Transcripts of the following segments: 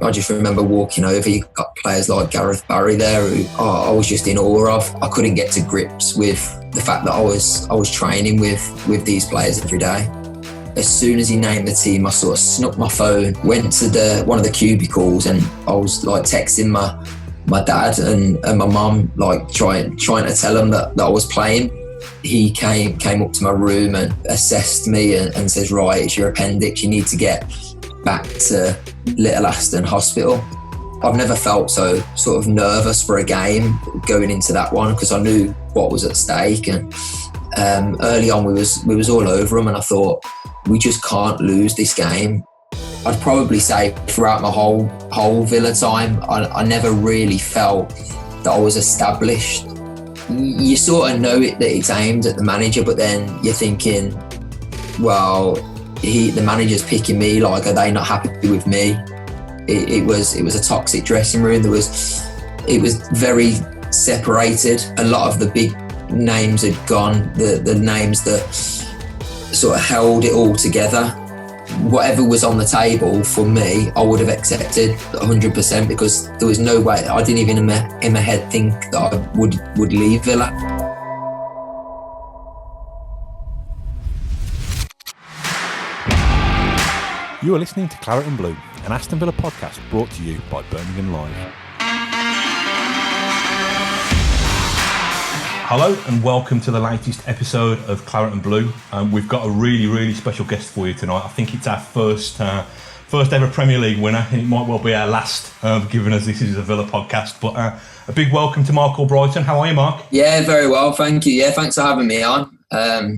I just remember walking over, you got players like Gareth Barry there who I was just in awe of. I couldn't get to grips with the fact that I was training with these players every day. As soon as he named the team, I sort of snuck my phone, went to one of the cubicles, and I was like texting my dad and my mum, like trying to tell them that I was playing. He came up to my room and assessed me and says, right, it's your appendix, you need to get back to Little Aston Hospital. I've never felt so sort of nervous for a game going into that one because I knew what was at stake, and early on we was all over them, and I thought we just can't lose this game. I'd probably say throughout my whole Villa time, I never really felt that I was established. You sort of know that it's aimed at the manager, but then you're thinking, well, the manager's picking me, like, are they not happy with me? It was a toxic dressing room. It was very separated. A lot of the big names had gone, the names that sort of held it all together. Whatever was on the table for me, I would have accepted 100% because there was no way, I didn't even in my head think that I would leave Villa. You are listening to Claret Blue, an Aston Villa podcast brought to you by Birmingham Live. Hello and welcome to the latest episode of Claret Blue. We've got a really, really special guest for you tonight. I think it's our first ever Premier League winner, and it might well be our last, given as this is a Villa podcast. But a big welcome to Marc Albrighton. How are you, Marc? Yeah, very well, thank you. Yeah, thanks for having me on.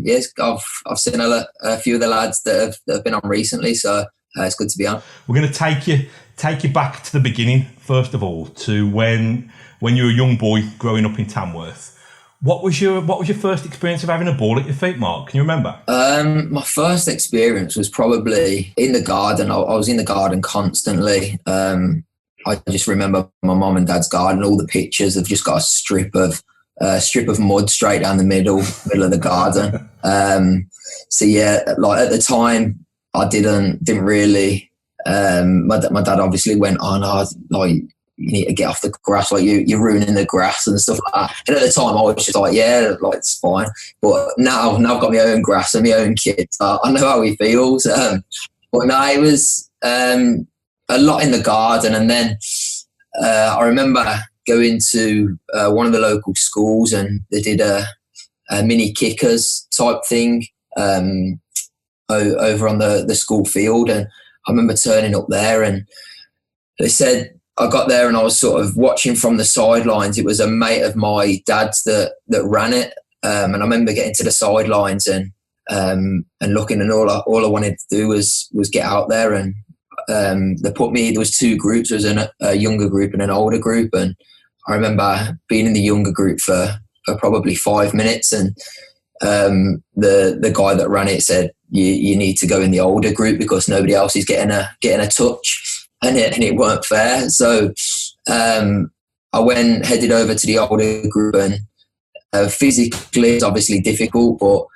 Yes, I've seen a few of the lads that have been on recently, so it's good to be on. We're going to take you back to the beginning, first of all, to when you were a young boy growing up in Tamworth. What was your first experience of having a ball at your feet, Marc? Can you remember? My first experience was probably in the garden. I was in the garden constantly. I just remember my mum and dad's garden. All the pictures have just got a strip of mud straight down the middle of the garden. So yeah, like at the time, I didn't really. My dad obviously went on. You need to get off the grass, like you're ruining the grass and stuff like that. And at the time, I was just like, yeah, like it's fine. But now I've got my own grass and my own kids. I know how he feels. But no, it was a lot in the garden. And then I remember going to one of the local schools, and they did a mini kickers type thing over on the school field. And I remember turning up there, and they said, I got there and I was sort of watching from the sidelines. It was a mate of my dad's that ran it. And I remember getting to the sidelines and looking, and all I wanted to do was get out there. And they put me, there was two groups. There was a younger group and an older group. And I remember being in the younger group for probably 5 minutes. And the guy that ran it said, you need to go in the older group because nobody else is getting a touch. And it weren't fair. So I headed over to the older group, and physically it's obviously difficult, but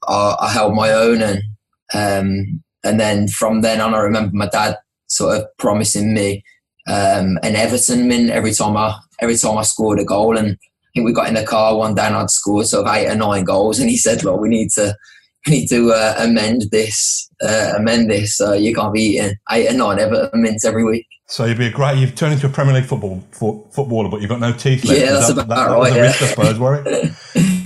I held my own. And then from then on, I remember my dad sort of promising me an Everton min every time I scored a goal. And I think we got in the car one day and I'd scored sort of 8 or 9 goals, and he said, look, we need to amend this. You can't be eating 8 or 9 Everton mints every week. So you've turned into a Premier League footballer, but you've got no teeth left. Yeah, that's about right. Was a yeah. risk, I suppose, were it?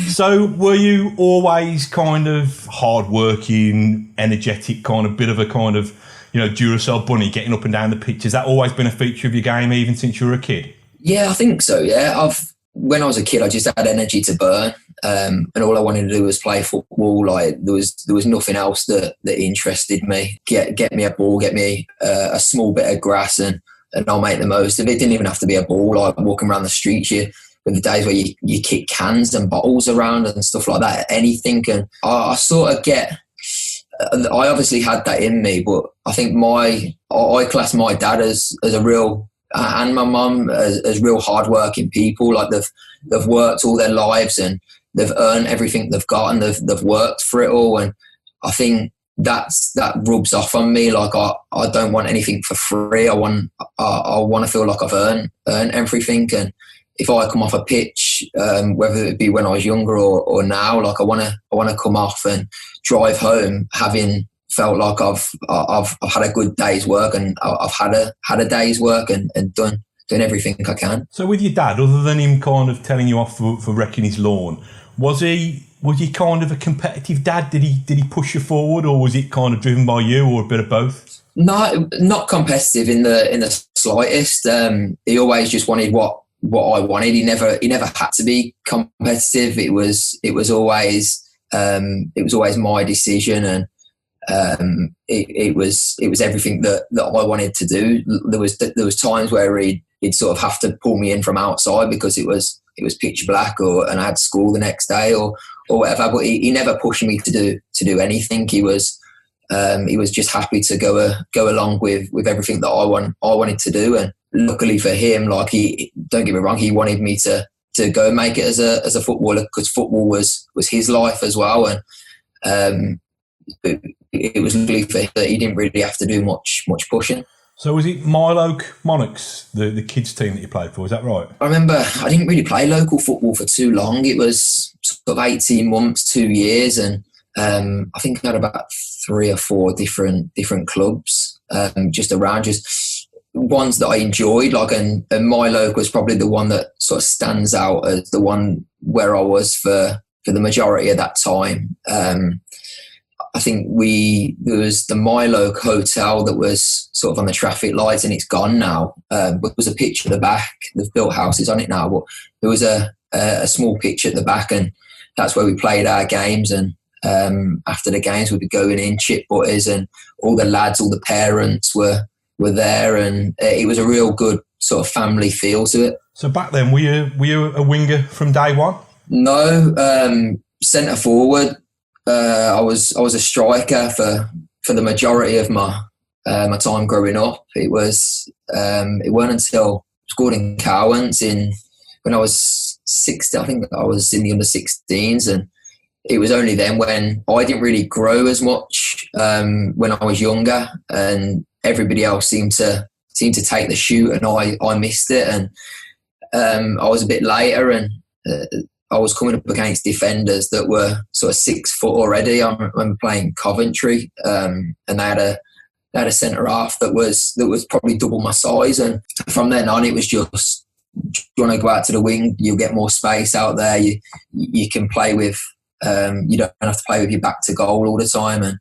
So were you always kind of hard-working, energetic, kind of bit of a kind of, Duracell bunny getting up and down the pitch? Has that always been a feature of your game, even since you were a kid? Yeah, I think so. Yeah, when I was a kid, I just had energy to burn. And all I wanted to do was play football. Like there was nothing else that interested me. Get me a ball, get me a small bit of grass, and I'll make the most of it. It didn't even have to be a ball. Like walking around the streets, with the days where you kick cans and bottles around and stuff like that, anything. And I sort of I obviously had that in me, but I think I class my dad as a real, and my mum as real hardworking people. Like they've worked all their lives and they've earned everything they've got, and they've worked for it all. And I think that rubs off on me. Like I don't want anything for free. I want to feel like I've earned everything. And if I come off a pitch, whether it be when I was younger or now, like I want to come off and drive home having felt like I've had a good day's work, and I've had a day's work and done everything I can. So with your dad, other than him kind of telling you off for wrecking his lawn, was he kind of a competitive dad? Did he push you forward, or was it kind of driven by you, or a bit of both? No, not competitive in the slightest. He always just wanted what I wanted. He never had to be competitive. It was always my decision, and it was everything that I wanted to do. There was times where he'd sort of have to pull me in from outside because it was pitch black, and I had school the next day or whatever. But he never pushed me to do anything. He was just happy to go along with everything that I wanted to do. And luckily for him, like don't get me wrong, he wanted me to go and make it as a footballer, because football was his life as well. And it was luckily for him that he didn't really have to do much pushing. So was it Mile Monarchs, the kids team that you played for? Is that right? I remember I didn't really play local football for too long. It was sort of 18 months, 2 years, and I think I had about 3 or 4 different clubs just around, just ones that I enjoyed. Like, and Milo was probably the one that sort of stands out as the one where I was for the majority of that time. I think there was the Milo Hotel that was sort of on the traffic lights, and it's gone now. But there was a pitch at the back. They've built houses on it now, but there was a small pitch at the back, and that's where we played our games. And after the games, we'd be going in chip butters, and all the lads, all the parents were there, and it was a real good sort of family feel to it. So back then, were you a winger from day one? No, centre forward. I was a striker for the majority of my time growing up. It weren't until I scored in Cowans when I was 16. I think I was in the under 16s, and it was only then when I didn't really grow as much when I was younger, and everybody else seemed to take the shoot, and I missed it, and I was a bit later, and I was coming up against defenders that were sort of 6 foot already. I remember playing Coventry, and they had a centre half that was probably double my size. And from then on, it was just, you want to go out to the wing, you'll get more space out there. You can play with, you don't have to play with your back to goal all the time. And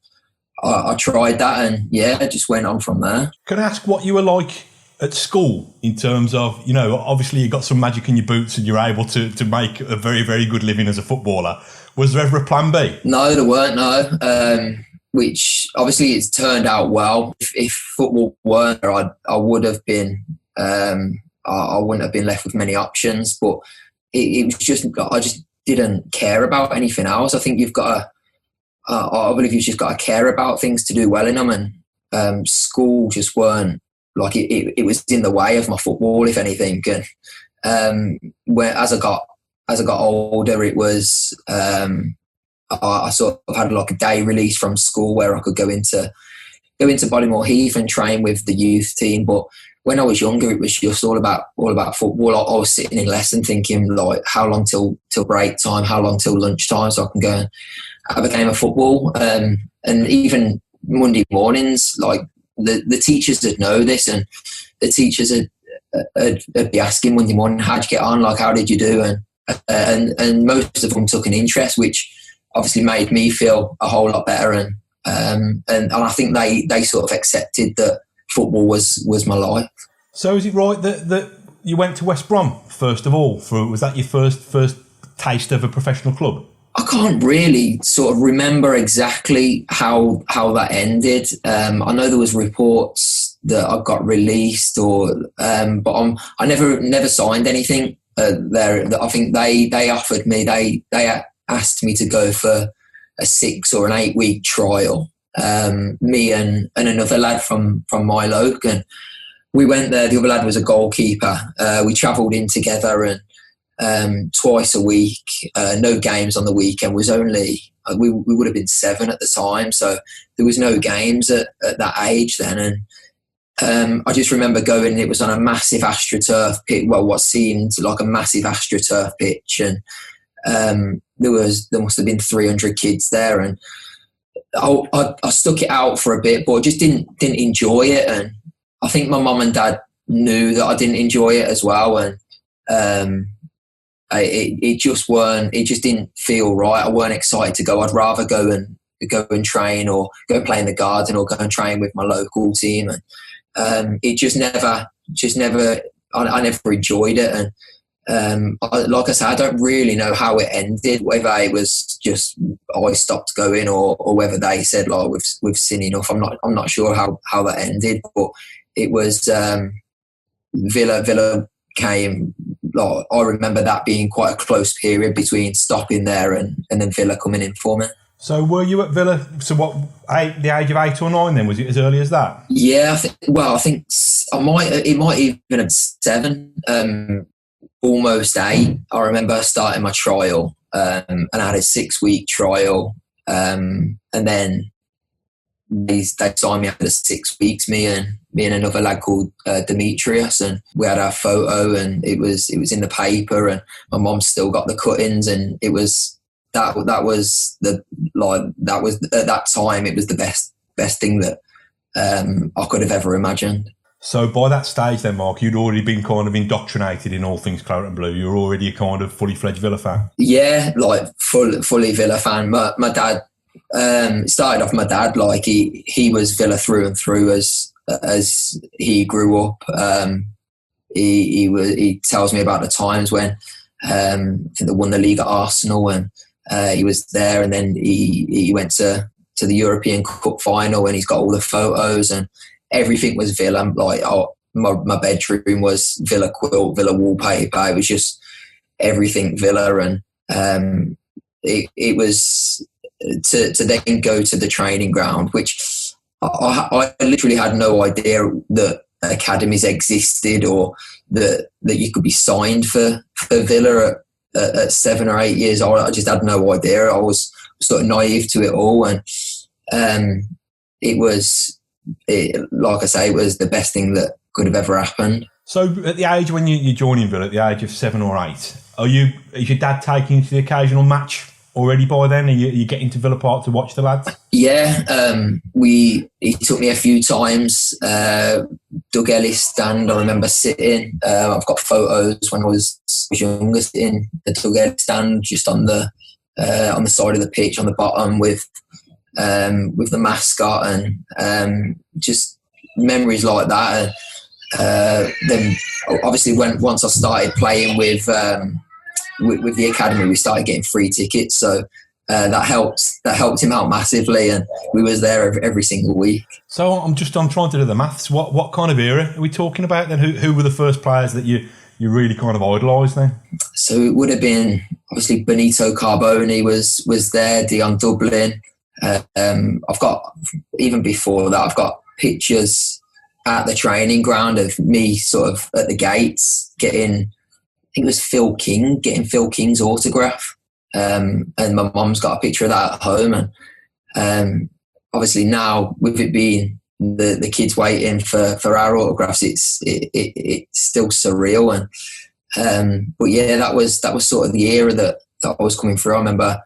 I tried that, and it just went on from there. Can I ask what you were like at school, in terms of, obviously you got some magic in your boots and you're able to make a very, very good living as a footballer. Was there ever a plan B? No, there weren't, no. Which obviously it's turned out well. If football weren't there, I would have been, I wouldn't have been left with many options, but it was just, I just didn't care about anything else. I think I believe you've just got to care about things to do well in them, and school just weren't, like it was in the way of my football, if anything. And as I got older, it was I sort of had like a day release from school where I could go into Bodymoor Heath and train with the youth team. But when I was younger, it was just all about football. I was sitting in lesson thinking, like, how long till break time, how long till lunchtime, so I can go and have a game of football. And even Monday mornings, like, the teachers would know this, and the teachers would be asking Monday morning, how'd you get on? Like, how did you do? And most of them took an interest, which obviously made me feel a whole lot better. And I think they sort of accepted that football was my life. So is it right that you went to West Brom first of all? Was that your first taste of a professional club? I can't really sort of remember exactly how that ended. I know there was reports that I got released, but I never signed anything there. I think they offered me, they asked me to go for a 6 or an 8 week trial. Me and another lad from Milo, and we went there. The other lad was a goalkeeper. We travelled in together, and twice a week, no games on the weekend. Was only we would have been 7 at the time, so there was no games at that age then. And I just remember going. It was on a massive AstroTurf pitch. Well, what seemed like a massive AstroTurf pitch, and there must have been 300 kids there, and I stuck it out for a bit, but I just didn't enjoy it. And I think my mum and dad knew that I didn't enjoy it as well, and it just didn't feel right. I weren't excited to go. I'd rather go and train, or go and play in the garden, or go and train with my local team. And it just never. I never enjoyed it, and like I said, I don't really know how it ended. Whether it was just I stopped going, or whether they said, like, we've seen enough. I'm not sure how that ended, but it was Villa came. Like, I remember that being quite a close period between stopping there and then Villa coming in for me. So were you at Villa? So what? The age of 8 or 9? Then was it as early as that? Yeah, I think it might even have been 7, almost 8. I remember starting my trial, and I had a 6-week trial, and then they signed me after 6 weeks. Me and another lad called Demetrius, and we had our photo, and it was in the paper, and my mum still got the cuttings, and it was. That was at that time, it was the best thing that I could have ever imagined. So by that stage then, Mark, you'd already been kind of indoctrinated in all things Claret and Blue. You were already a kind of fully fledged Villa fan. Yeah, like fully Villa fan. My dad started off. My dad, like he was Villa through and through as he grew up. He tells me about the times when I think they won the league at Arsenal, and he was there, and then he went to the European Cup final, and he's got all the photos, and everything was Villa. Like, my bedroom was Villa quilt, Villa wallpaper. It was just everything Villa, and it was to then go to the training ground, which I literally had no idea that academies existed, or that you could be signed for Villa at 7 or 8 years old. I just had no idea. I was sort of naive to it all, and like I say, it was the best thing that could have ever happened. So at the age when you're joining Villa, at the age of 7 or 8, is your dad taking you to the occasional match already by then? Are you getting to Villa Park to watch the lads? Yeah, he took me a few times. Doug Ellis stand, I remember sitting. I've got photos when I was younger, sitting at Doug Ellis stand, just on the side of the pitch on the bottom with the mascot, and just memories like that. Then obviously once I started playing with the academy, we started getting free tickets, so that helped him out massively, and we was there every single week. So I'm trying to do the maths. What kind of era are we talking about then? Who were the first players that you really kind of idolised then? So it would have been obviously Benito Carboni was there, Dion Dublin. I've got, even before that, I've got pictures at the training ground of me sort of at the gates getting, I think it was Phil King's autograph. And my mum's got a picture of that at home. And obviously now, with it being the kids waiting for our autographs, it's still surreal. And but yeah, that was sort of the era that I was coming through. I remember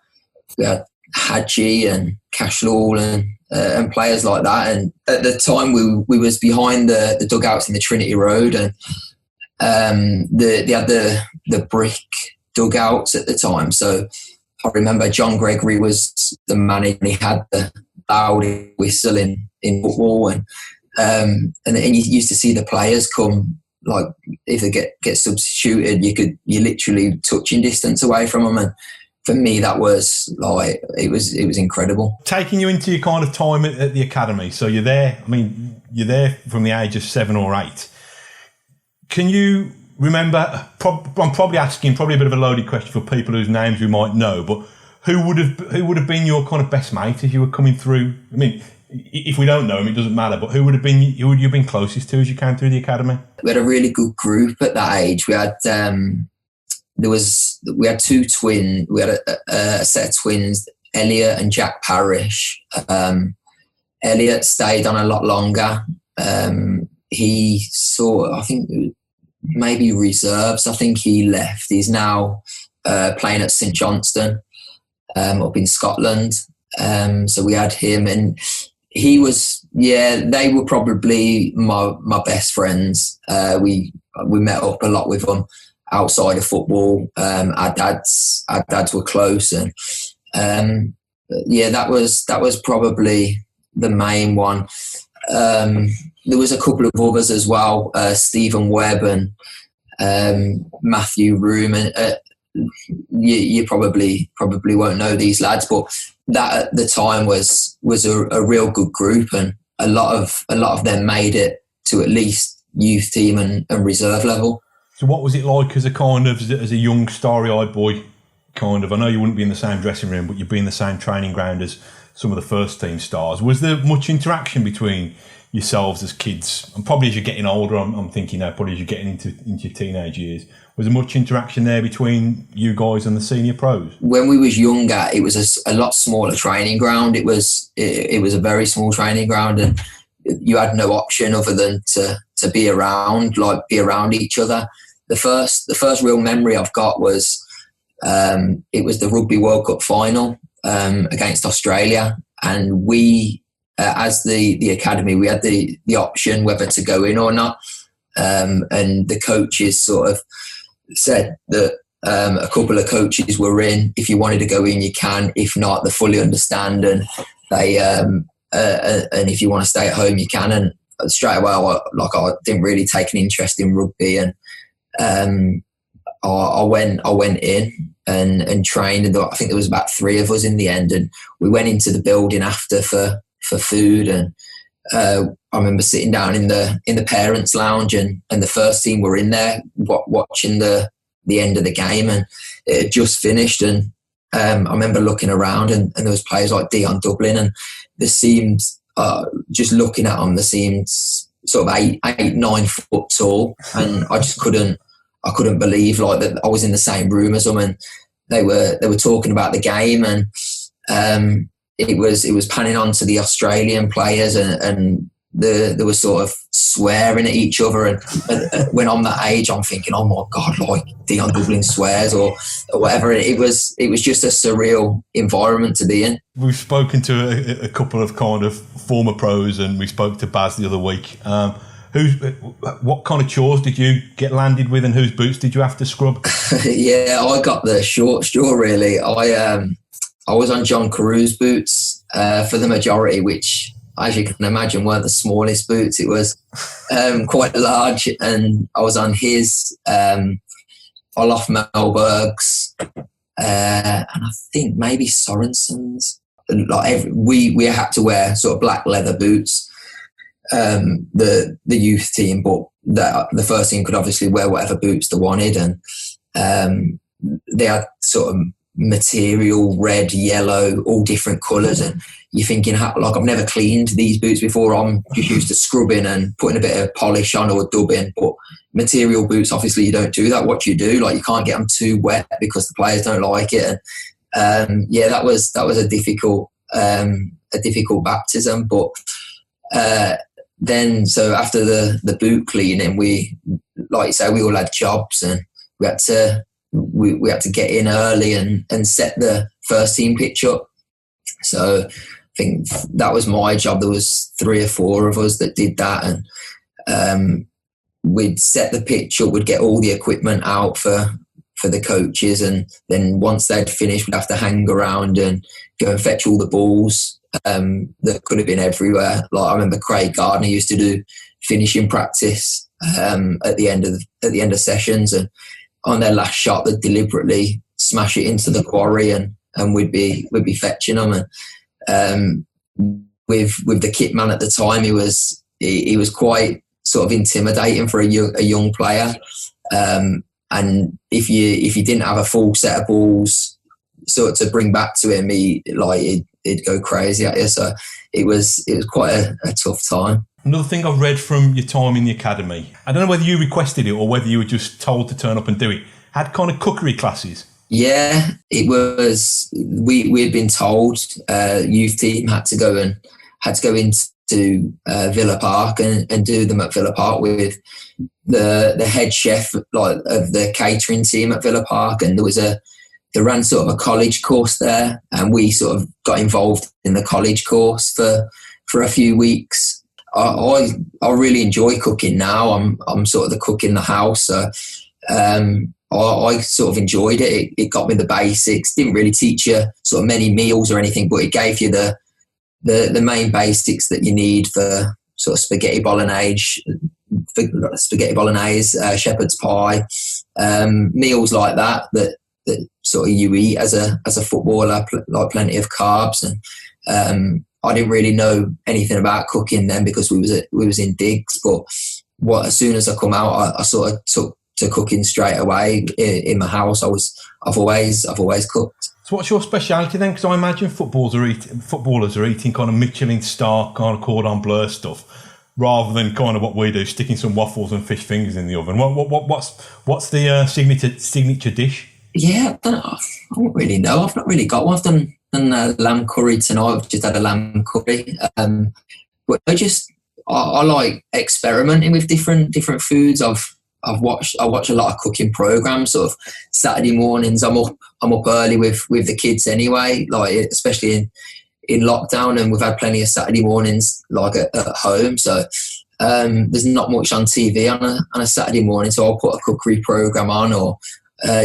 we had Hadji and Cashlaw and players like that. And at the time, we was behind the dugouts in the Trinity Road, and they had the brick dugouts at the time. So I remember John Gregory was the manager, and he had the loud whistle in football, and you used to see the players come, like if they get substituted, you're literally touching distance away from them. And for me, that was like, it was incredible. Taking you into your kind of time at the academy, so you're there. I mean, you're there from the age of 7 or 8. Can you remember? I'm probably asking a bit of a loaded question for people whose names we might know, but who would have been your kind of best mate as you were coming through? I mean, if we don't know him, it doesn't matter. But who would you been closest to as you came through the academy? We had a really good group at that age. We had we had 2 twins. We had a set of twins Elliot and Jack Parrish. Elliot stayed on a lot longer. He saw, I think, maybe reserves. I think he left. He's now playing at St Johnstone up in Scotland. So we had him, and he was, they were probably my best friends. We met up a lot with them outside of football. Our dads were close, and that was probably the main one. There was a couple of others as well, Stephen Webb and Matthew Room, and you probably won't know these lads, but that at the time was a real good group, and a lot of them made it to at least youth team and reserve level. So what was it like as a young starry-eyed boy? I know you wouldn't be in the same dressing room, but you'd be in the same training ground as some of the first team stars. Was there much interaction between yourselves as kids, and probably as you're getting older? I'm thinking now, probably as you're getting into your teenage years, was there much interaction there between you guys and the senior pros? When we was younger, it was a lot smaller training ground. It was a very small training ground, and you had no option other than to be around each other. The first real memory I've got was it was the Rugby World Cup final against Australia, and we, as the academy, we had the option whether to go in or not, and the coaches sort of said that a couple of coaches were in. If you wanted to go in, you can. If not, they fully understand, and they and if you want to stay at home, you can. And straight away, I didn't really take an interest in rugby, and I went in and trained, and I think there was about 3 of us in the end, and we went into the building after for food, and I remember sitting down in the parents' lounge, and the first team were in there watching the end of the game, and it had just finished, and I remember looking around, and there was players like Dion Dublin, and there seemed, just looking at them, they seemed sort of 8-9 foot tall, and I just couldn't believe that I was in the same room as them, and they were talking about the game, and it was panning on to the Australian players, and they were sort of swearing at each other, and when I'm that age, I'm thinking, oh my God, like Dion Dublin swears or whatever. It was just a surreal environment to be in. We've spoken to a couple of kind of former pros, and we spoke to Baz the other week. What kind of chores did you get landed with, and whose boots did you have to scrub? Yeah, I got the short straw, really. I was on John Carew's boots for the majority, which, as you can imagine, weren't the smallest boots. It was quite large, and I was on his Olaf Melberg's, and I think maybe Sorensen's. We had to wear sort of black leather boots. The youth team, but the first team could obviously wear whatever boots they wanted, and they had sort of material, red, yellow, all different colours, and you're thinking, I've never cleaned these boots before. I'm just used to scrubbing and putting a bit of polish on or dubbing, but material boots, obviously you don't do that. What do? You can't get them too wet because the players don't like it, and that was a difficult baptism, but then, so after the boot cleaning, we, like you say, we all had jobs, and we had to get in early and set the first team pitch up. So I think that was my job. There was 3 or 4 of us that did that, and we'd set the pitch up. We'd get all the equipment out for the coaches, and then once they'd finished, we'd have to hang around and go and fetch all the balls. That could have been everywhere. Like, I remember Craig Gardner used to do finishing practice at the end of sessions, and on their last shot they'd deliberately smash it into the quarry, and we'd be fetching them. And with the kit man at the time, he was quite sort of intimidating for a young player. And if you didn't have a full set of balls sort of to bring back to him, he'd go crazy at you. So it was quite a tough time. Another thing I've read from your time in the academy, I don't know whether you requested it or whether you were just told to turn up and do it, had kind of cookery classes. Yeah, it was. We had been told youth team had to go into Villa Park and do them at Villa Park with the head chef like of the catering team at Villa Park, and they ran sort of a college course there, and we sort of got involved in the college course for a few weeks. I really enjoy cooking now. I'm sort of the cook in the house, so I sort of enjoyed it. It got me the basics. Didn't really teach you sort of many meals or anything, but it gave you the main basics that you need for sort of spaghetti bolognese, shepherd's pie, meals like that sort of you eat as a footballer, like plenty of carbs. And I didn't really know anything about cooking then because we was in digs. But as soon as I come out, I sort of took to cooking straight away in my house. I've always cooked. So what's your speciality then? Because I imagine footballers are eating kind of Michelin star kind of cordon bleu stuff, rather than kind of what we do, sticking some waffles and fish fingers in the oven. What's the signature dish? Yeah, I don't really know. I've not really got one. I've done lamb curry tonight. I've just had a lamb curry. But I like experimenting with different foods. I watch a lot of cooking programs. Sort of Saturday mornings, I'm up early with the kids anyway. Like especially in lockdown, and we've had plenty of Saturday mornings like at home. So there's not much on TV on a Saturday morning. So I'll put a cookery program on, or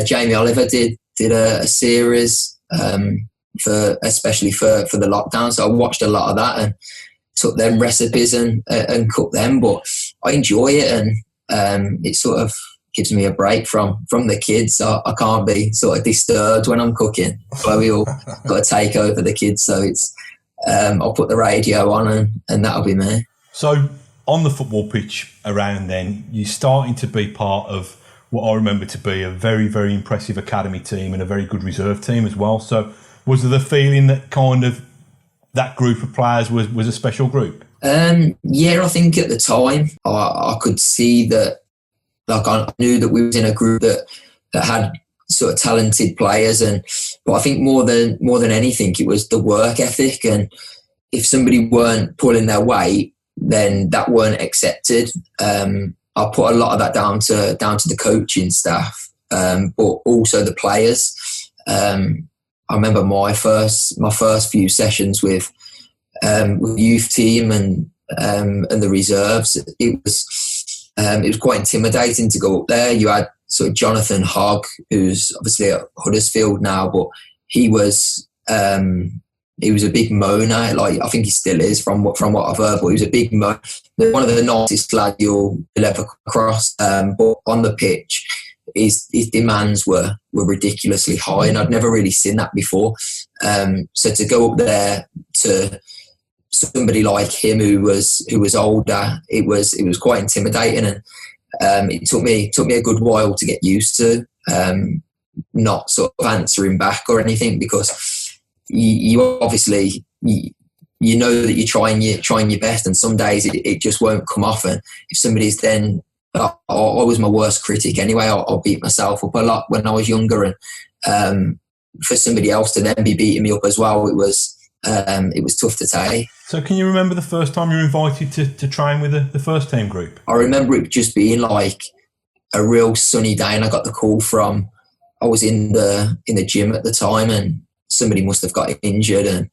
Jamie Oliver did a series especially for the lockdown. So I watched a lot of that and took them recipes and cooked them. But I enjoy it, and it sort of gives me a break from the kids. So I can't be sort of disturbed when I'm cooking. So we all got to take over the kids. So it's I'll put the radio on and that'll be me. So on the football pitch around then, you're starting to be part of what I remember to be a very, very impressive academy team and a very good reserve team as well. So was there the feeling that kind of that group of players was a special group? Yeah, I think at the time I could see that, like I knew that we was in a group that had sort of talented players, but I think more than anything, it was the work ethic. And if somebody weren't pulling their weight, then that weren't accepted. I put a lot of that down to the coaching staff, but also the players. I remember my first few sessions with youth team and the reserves. It was quite intimidating to go up there. You had sort of Jonathan Hogg, who's obviously at Huddersfield now, but he was a big moaner. Like I think he still is from what I've heard. But he was a big moaner, one of the nicest lads you'll ever come across. But on the pitch, his demands were ridiculously high, and I'd never really seen that before. So to go up there to somebody like him who was older, it was quite intimidating, and it took me a good while to get used to, not sort of answering back or anything, because you obviously you know that you're trying your best, and some days it just won't come off. And if somebody's then, I was my worst critic anyway. I beat myself up a lot when I was younger, and for somebody else to then be beating me up as well, it was tough to take. So can you remember the first time you were invited to train with the first team group? I remember it just being like a real sunny day, and I got the call from, I was in the gym at the time, and somebody must have got injured, and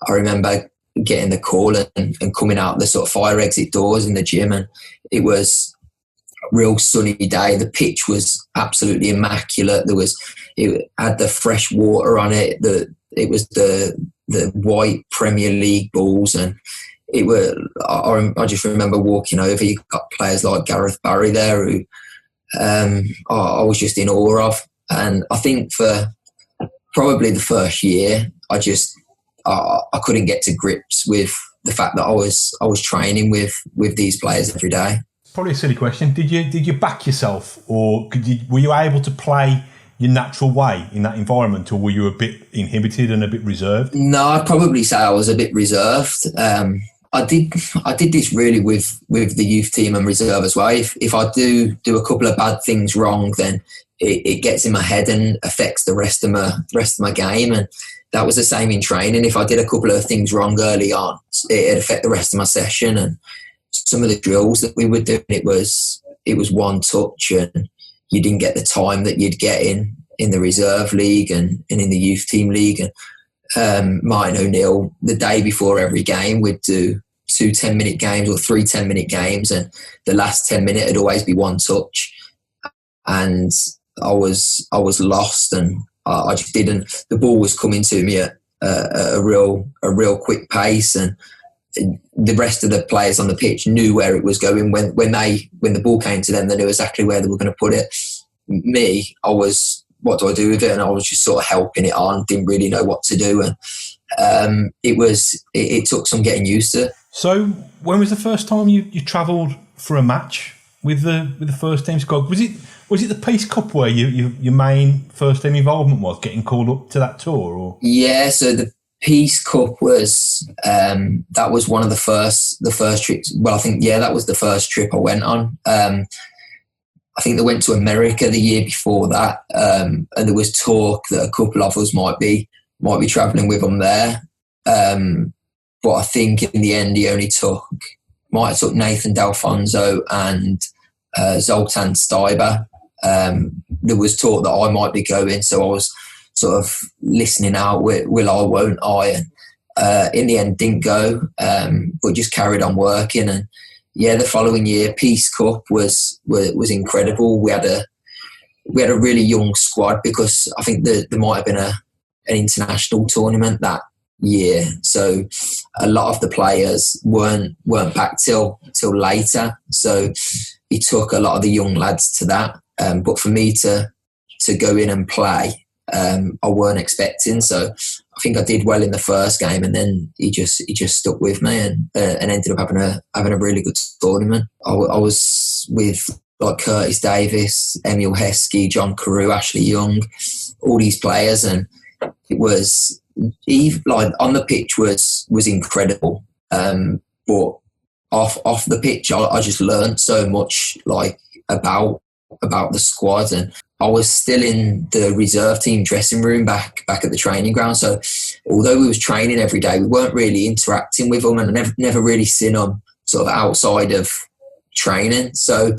I remember getting the call and coming out the sort of fire exit doors in the gym, and it was a real sunny day. The pitch was absolutely immaculate. It had the fresh water on it. It was the white Premier League balls, and I just remember walking over. You got players like Gareth Barry there, who I was just in awe of. And I think for probably the first year, I couldn't get to grips with the fact that I was training with these players every day. Probably a silly question. Did you back yourself, or were you able to play your natural way in that environment, or were you a bit inhibited and a bit reserved? No, I'd probably say I was a bit reserved. I did this really with the youth team and reserve as well. If I do a couple of bad things wrong, then it gets in my head and affects the rest of my game. And that was the same in training. If I did a couple of things wrong early on, it'd affect the rest of my session. And some of the drills that we were doing, it was one touch, and you didn't get the time that you'd get in the reserve league and in the youth team league. And Marc ONeill, the day before every game, we'd do 2 10-minute games or 3 10-minute games, and the last 10 minutes would always be one touch. And I was lost, and I just didn't. The ball was coming to me at a real quick pace, and the rest of the players on the pitch knew where it was going. When the ball came to them, they knew exactly where they were going to put it. Me, I was, what do I do with it? And I was just sort of helping it on, didn't really know what to do. And it took some getting used to. So when was the first time you travelled for a match with the first team squad? Was it the Peace Cup where your main first team involvement was, getting called up to that tour? Or? Yeah, so the Peace Cup was that was one of the first trips. Well, I think that was the first trip I went on. I think they went to America the year before that, and there was talk that a couple of us might be travelling with them there. But I think in the end he only might have took Nathan D'Alfonso and Zoltan Steiber. There was talk that I might be going, so I was sort of listening out, will I, won't I? And in the end didn't go, but just carried on working. And the following year, Peace Cup was incredible. We had a really young squad, because I think there might have been an international tournament that year, so a lot of the players weren't back till later. So he took a lot of the young lads to that. But for me to go in and play, I weren't expecting. So I think I did well in the first game, and then he just stuck with me and ended up having a really good tournament. I was with like Curtis Davis, Emil Heskey, John Carew, Ashley Young, all these players, and it was on the pitch was incredible. But off the pitch, I just learned so much about the squad, and I was still in the reserve team dressing room back at the training ground. So although we was training every day, we weren't really interacting with them, and I never really seen them sort of outside of training. So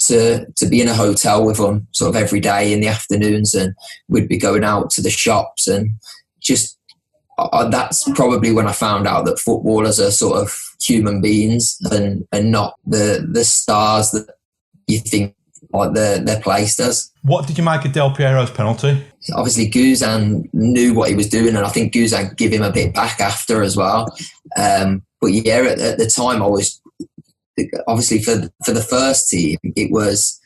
to be in a hotel with them sort of every day in the afternoons, and we'd be going out to the shops, and just that's probably when I found out that footballers are sort of human beings and not the stars that you think like they're placed as. What did you make of Del Piero's penalty? Obviously, Guzan knew what he was doing, and I think Guzan gave him a bit back after as well. But at the time, I was obviously for the first team, it was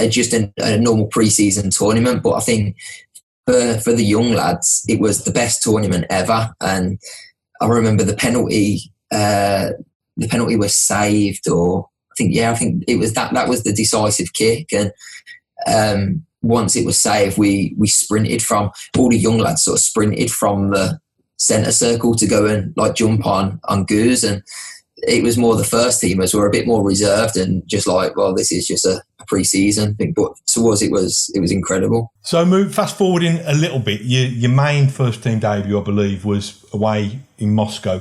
just a normal pre-season tournament. But I think for the young lads, it was the best tournament ever. And I remember the penalty was saved, or I think it was that was the decisive kick. And once it was saved, we sprinted from, all the young lads sort of sprinted from the centre circle to go and jump on Goose. And it was more the first teamers were a bit more reserved and just this is just a pre-season thing. But to us, it was incredible. So fast forwarding a little bit, your main first team debut, I believe, was away in Moscow.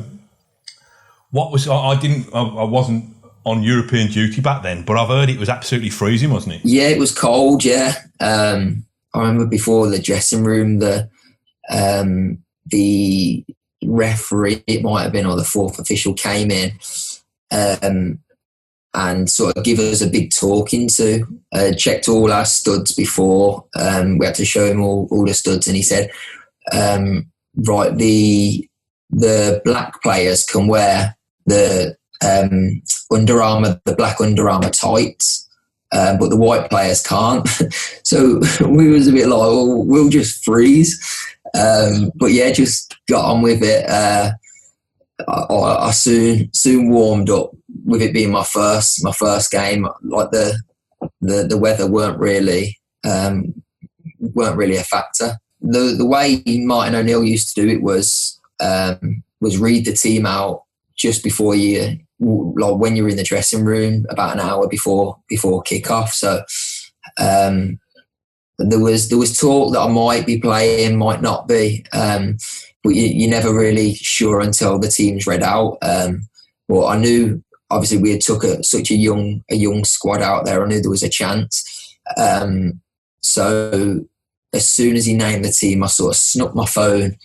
What was I wasn't on European duty back then, but I've heard it was absolutely freezing, wasn't it? Yeah, it was cold. Yeah, I remember before the dressing room, the referee, it might have been, or the fourth official, came in and sort of give us a big talking to. Checked all our studs before. We had to show him all the studs, and he said, "Right, the black players can wear the Under Armour, the black Under Armour tights, but the white players can't." So we was a bit like, "Oh, we'll just freeze." But yeah, just got on with it. I soon warmed up with it being my first game. The weather weren't really a factor. The way Martin ONeill used to do it was read the team out just before like when you're in the dressing room, about an hour before kickoff. So there was talk that I might be playing, might not be, but you're never really sure until the team's read out. But I knew, obviously, we had took such a young squad out there. I knew there was a chance. So as soon as he named the team, I sort of snuck my phone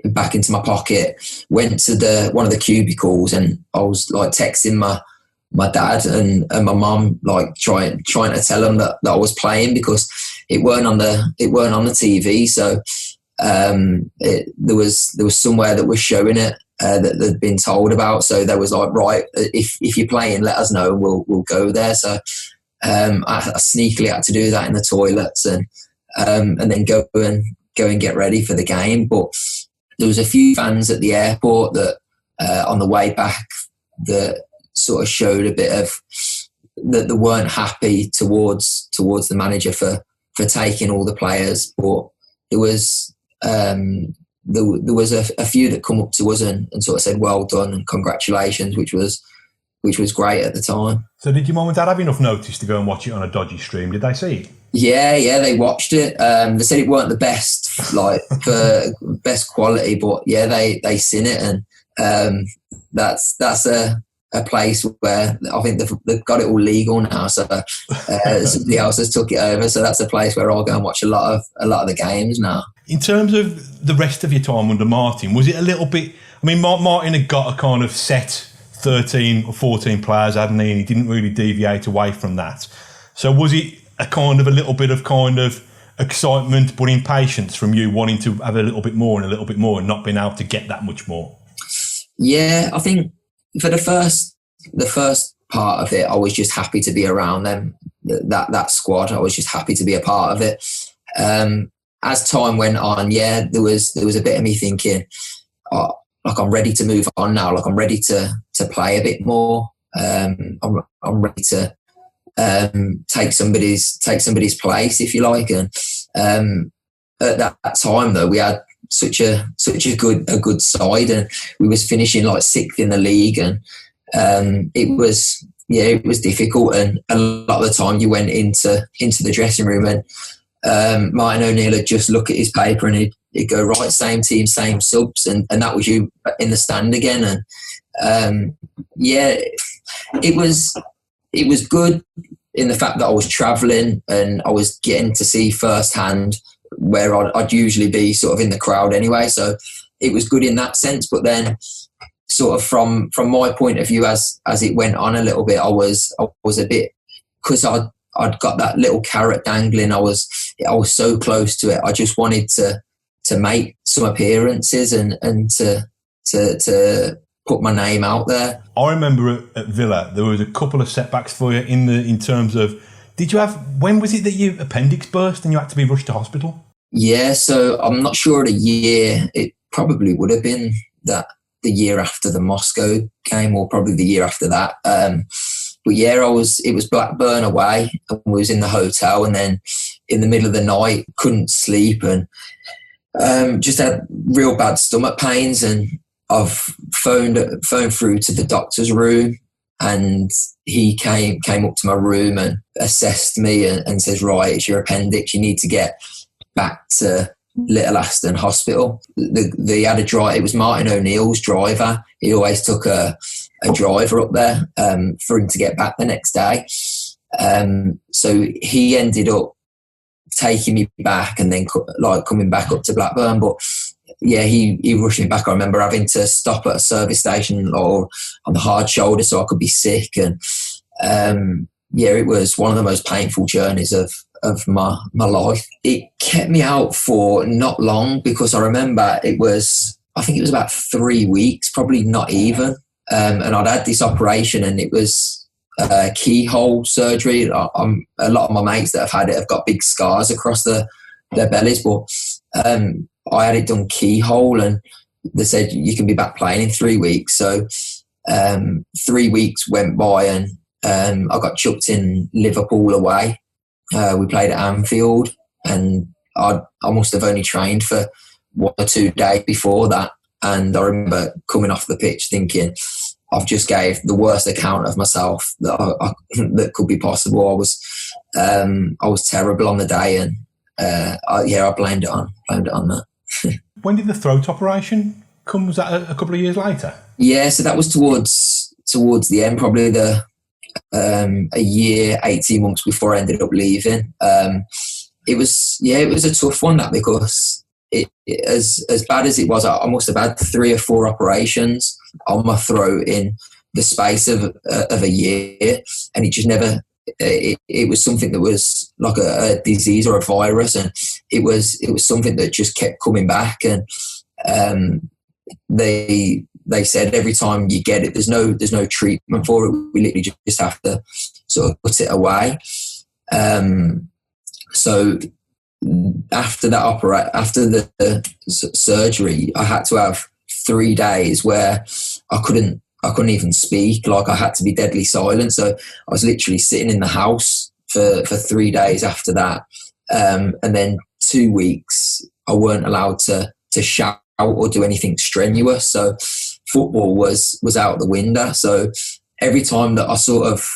back into my pocket, went to one of the cubicles, and I was like texting my dad and my mum, like trying to tell them that I was playing, because it weren't on the TV. So there was somewhere that was showing it that they'd been told about. So they was like, right, if you're playing, let us know, and we'll go there. So I sneakily had to do that in the toilets and then go and get ready for the game. But there was a few fans at the airport that on the way back that sort of showed a bit of that they weren't happy towards the manager for taking all the players. But there was a few that come up to us and sort of said well done and congratulations, which was great at the time. So did your mum and dad have enough notice to go and watch it on a dodgy stream? Did they see it? Yeah, they watched it. They said it weren't the best, like for best quality, but yeah, they seen it, and that's a place where I think they've got it all legal now. So somebody else has took it over. So that's a place where I'll go and watch a lot of the games now. In terms of the rest of your time under Martin, was it a little bit? I mean, Martin had got a kind of set 13 or 14 players, hadn't he? And he didn't really deviate away from that. So was it a little bit of excitement but impatience from you wanting to have a little bit more and not being able to get that much more? Yeah, I think for the first part of it, I was just happy to be around them, that squad. I was just happy to be a part of it. As time went on, there was a bit of me thinking, like I'm ready to move on now. Like I'm ready to play a bit more. I'm ready to take somebody's place, if you like. And at that time, though, we had such a good side, and we was finishing like 6th in the league, and it was difficult. And a lot of the time, you went into the dressing room, and Martin ONeill would just look at his paper and he'd go, right, same team, same subs, and that was you in the stand again. And it was good in the fact that I was travelling and I was getting to see firsthand where I'd usually be sort of in the crowd anyway. So it was good in that sense. But then sort of from my point of view, as it went on a little bit, I was a bit, because I'd got that little carrot dangling. I was so close to it. I just wanted to make some appearances and to put my name out there. I remember at Villa there was a couple of setbacks for you in terms of, when was it that your appendix burst and you had to be rushed to hospital? Yeah, so I'm not sure of the year. It probably would have been the year after the Moscow game, or probably the year after that. But yeah, it was Blackburn away, and we was in the hotel, and then in the middle of the night couldn't sleep, and just had real bad stomach pains, and I've phoned through to the doctor's room, and he came up to my room and assessed me and says, right, it's your appendix, you need to get back to Little Aston Hospital. They had a drive. It was Martin ONeill's driver. He always took a driver up there for him to get back the next day. So he ended up taking me back and then coming back up to Blackburn. But yeah, he rushed me back. I remember having to stop at a service station or on the hard shoulder so I could be sick. And it was one of the most painful journeys of my life. It kept me out for not long, because I remember I think it was about 3 weeks, probably not even. And I'd had this operation, and it was keyhole surgery. A lot of my mates that have had it have got big scars across their bellies, but I had it done keyhole, and they said you can be back playing in 3 weeks. So 3 weeks went by, and I got chucked in Liverpool away. We played at Anfield, and I must have only trained for 1 or 2 days before that. And I remember coming off the pitch thinking, I've just gave the worst account of myself that could be possible. I was terrible on the day, and I blamed it on that. When did the throat operation come? Was that a couple of years later? Yeah, so that was towards the end, probably a year, 18 months before I ended up leaving. It was a tough one, that, because as bad as it was, I must have had 3 or 4 operations on my throat in the space of a year, and it just never. It was something that was like a disease or a virus, and it was something that just kept coming back. And they said every time you get it, there's no treatment for it. We literally just have to sort of put it away. So after the surgery, I had to have 3 days where I couldn't even speak. Like, I had to be deadly silent. So I was literally sitting in the house for 3 days after that. And then 2 weeks, I weren't allowed to shout or do anything strenuous. So football was out the window. So every time that I sort of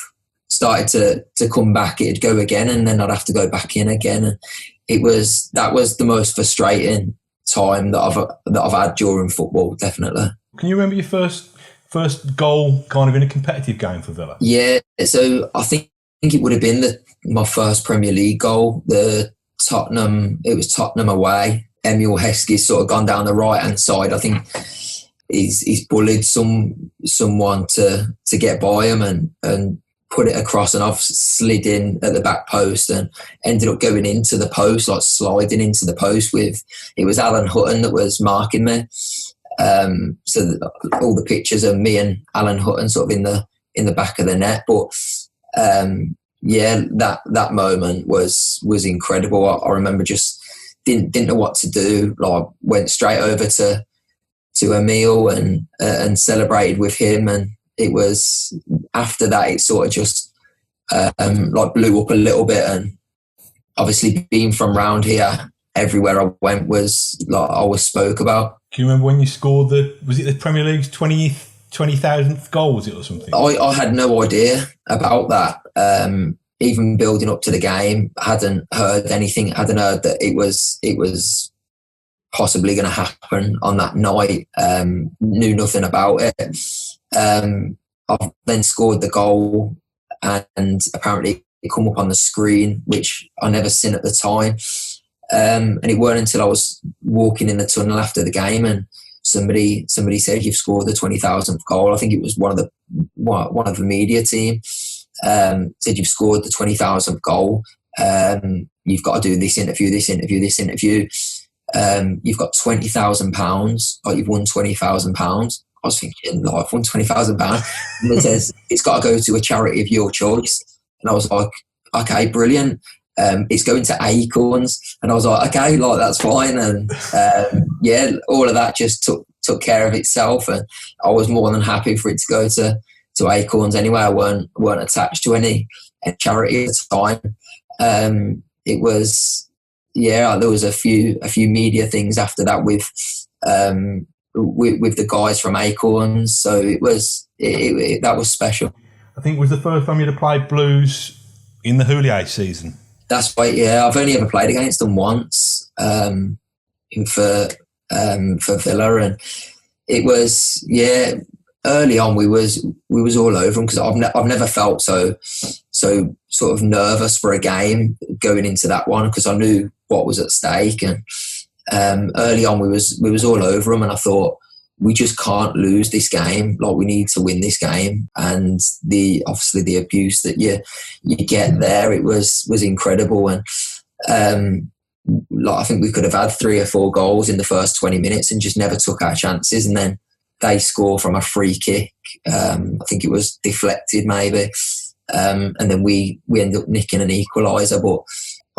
started to come back, it'd go again, and then I'd have to go back in again. And that was the most frustrating time that I've had during football, definitely. Can you remember your first goal kind of in a competitive game for Villa? Yeah, so I think it would have been my first Premier League goal. It was Tottenham away. Emil Heskey's sort of gone down the right hand side. I think he's bullied someone to get by him and put it across, and I've slid in at the back post and ended up going into the post, like sliding into the post it was Alan Hutton that was marking me. So all the pictures of me and Alan Hutton sort of in the back of the net. But that moment was incredible. I remember just didn't know what to do. Like, went straight over to ONeill and celebrated with him, and it was after that it sort of just like blew up a little bit. And obviously, being from round here, everywhere I went was like I was spoke about. Do you remember when you scored was it the Premier League's 20,000th goal, was it, or something? I had no idea about that. Even building up to the game, I hadn't heard anything. I hadn't heard that it was possibly going to happen on that night. Knew nothing about it. I've then scored the goal, and apparently it come up on the screen, which I never seen at the time. And it weren't until I was walking in the tunnel after the game, and somebody said, "You've scored the 20,000th goal." I think it was one of the media team. Said, "You've scored the 20,000th goal. You've got to do this interview. You've got £20,000. Like, you've won £20,000." I was thinking, like, I've won £20,000. And it says it's got to go to a charity of your choice. And I was like, okay, brilliant. It's going to Acorns. And I was like, okay, like, that's fine. And all of that just took care of itself. And I was more than happy for it to go to Acorns anyway. I weren't attached to any charity at the time. It was, there was a few media things after that with the guys from Acorns. So that was special. I think it was the first time you'd have played Blues in the Houllier season. That's right, yeah. I've only ever played against them once for Villa, and it was, early on we was all over them, because I've never felt so sort of nervous for a game going into that one, because I knew what was at stake. And early on we was all over them, and I thought, we just can't lose this game. Like, we need to win this game. And obviously the abuse that you get there, it was incredible. And I think we could have had 3 or 4 goals in the first 20 minutes and just never took our chances. And then they score from a free kick. I think it was deflected maybe. And then we end up nicking an equaliser. But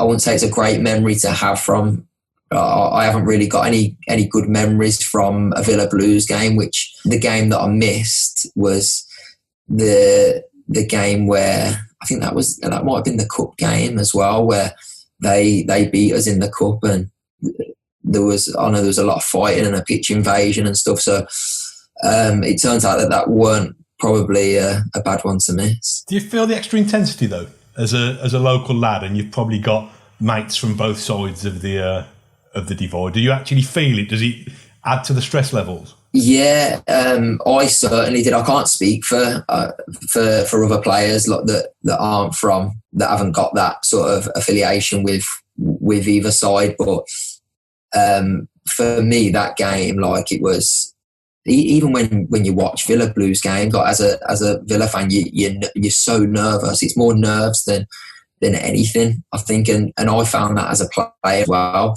I wouldn't say it's a great memory to have from. I haven't really got any good memories from a Villa Blues game. Which the game that I missed was the game where I think that might have been the cup game as well, where they beat us in the cup, and I know there was a lot of fighting and a pitch invasion and stuff. So it turns out that weren't probably a bad one to miss. Do you feel the extra intensity though, as a local lad, and you've probably got mates from both sides of the divide? Do you actually feel it? Does it add to the stress levels? Yeah, I certainly did. I can't speak for other players like that haven't got that sort of affiliation with either side. But for me, that game, like, it was, even when you watch Villa Blues games, like as a Villa fan, you're so nervous. It's more nerves than anything, I think, and I found that as a player as well.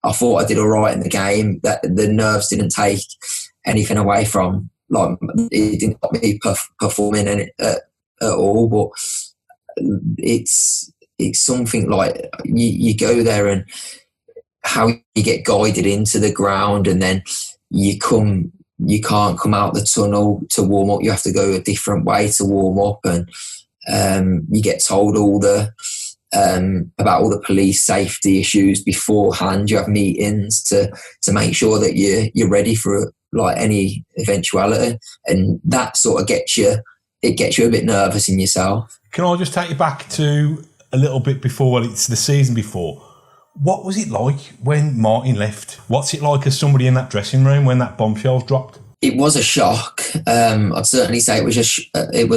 I thought I did all right in the game. That the nerves didn't take anything away from, like, it didn't stop me performing at all. But it's something like you go there and how you get guided into the ground, and then you can't come out the tunnel to warm up. You have to go a different way to warm up, and you get told about all the police safety issues beforehand. You have meetings to make sure that you're ready for, like, any eventuality, and that sort of gets you a bit nervous in yourself. Can I just take you back to a little bit before? Well, it's the season before. What was it like when Martin left? What's it like as somebody in that dressing room when that bombshell dropped? It was a shock. I'd certainly say it was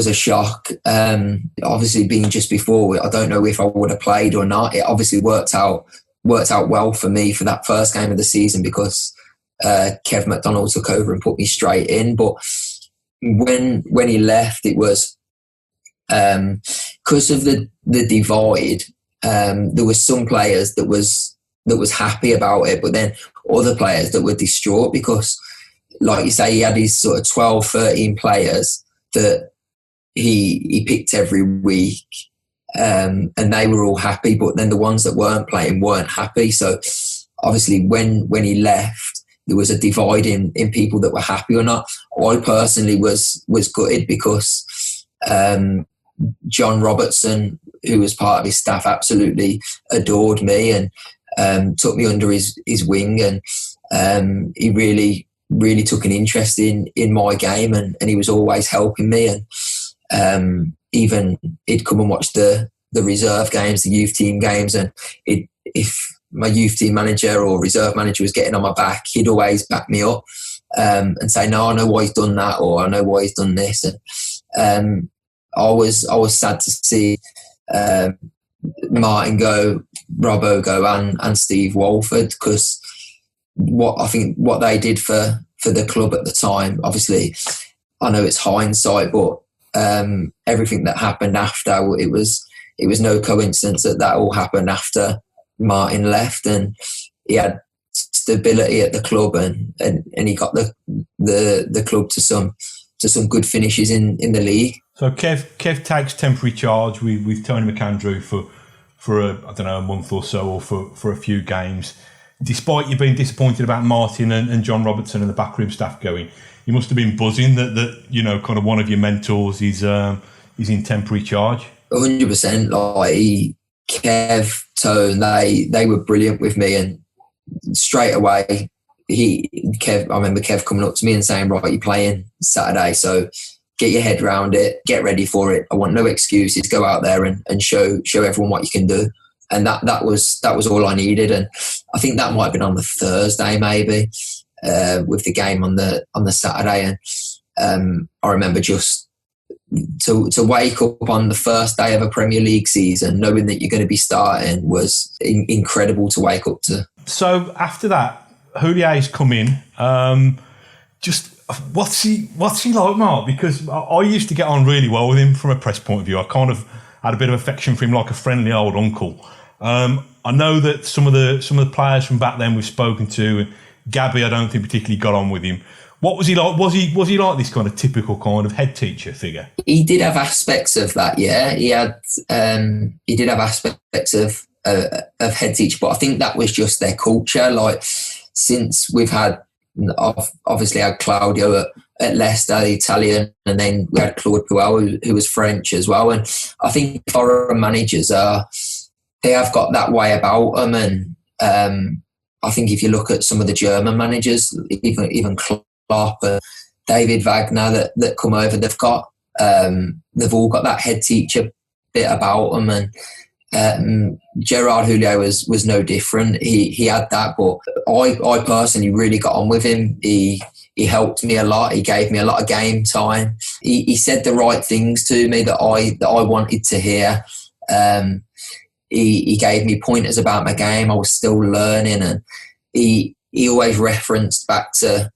a shock. Obviously, being just before, I don't know if I would have played or not. It obviously worked out well for me for that first game of the season, because Kev McDonald took over and put me straight in. But when he left, it was because of the divide. There were some players that was happy about it, but then other players that were distraught because, like you say, he had his sort of 12, 13 players that he picked every week, and they were all happy, but then the ones that weren't playing weren't happy. So obviously when he left, there was a divide in people that were happy or not. I personally was gutted because John Robertson, who was part of his staff, absolutely adored me and took me under his wing, and he really took an interest in my game, and he was always helping me, and even he'd come and watch the reserve games, the youth team games, and if my youth team manager or reserve manager was getting on my back, he'd always back me up and say, no, I know why he's done that, or I know why he's done this. And I was sad to see Martin go, Robbo go, and Steve Walford, because what they did for the club at the time, obviously I know it's hindsight, but everything that happened after, it was no coincidence that all happened after Martin left, and he had stability at the club, and he got the club to some good finishes in the league. So Kev takes temporary charge with Tony McAndrew for a month or so, or for a few games. Despite you being disappointed about Martin and John Robertson and the backroom staff going, you must have been buzzing that kind of one of your mentors is in temporary charge. 100%. Like Kev, Tone, they were brilliant with me, and straight away I remember Kev coming up to me and saying, right, you're playing Saturday, so get your head around it, get ready for it. I want no excuses. Go out there and show everyone what you can do. And that was all I needed. And I think that might have been on the Thursday, maybe, with the game on the Saturday. And I remember just to wake up on the first day of a Premier League season, knowing that you're going to be starting, was incredible to wake up to. So after that, Houlier's come in. Just what's he like, Mark? Because I used to get on really well with him from a press point of view. I kind of had a bit of affection for him, like a friendly old uncle. I know that some of the players from back then we've spoken to, Gabby, I don't think particularly got on with him. What was he like? Was he like this kind of typical kind of head teacher figure? He did have aspects of that, yeah. He did have aspects of head teacher, but I think that was just their culture. Like, since we've had, obviously had Claudio at Leicester, the Italian, and then we had Claude Puel, who was French as well. And I think foreign managers they have got that way about them, and I think if you look at some of the German managers, even Klopp and David Wagner that come over, they've all got that head teacher bit about them. And Gerrard Houllier was no different. He had that, but I personally really got on with him. He helped me a lot. He gave me a lot of game time. He said the right things to me that I wanted to hear. He gave me pointers about my game. I was still learning, and he always referenced back to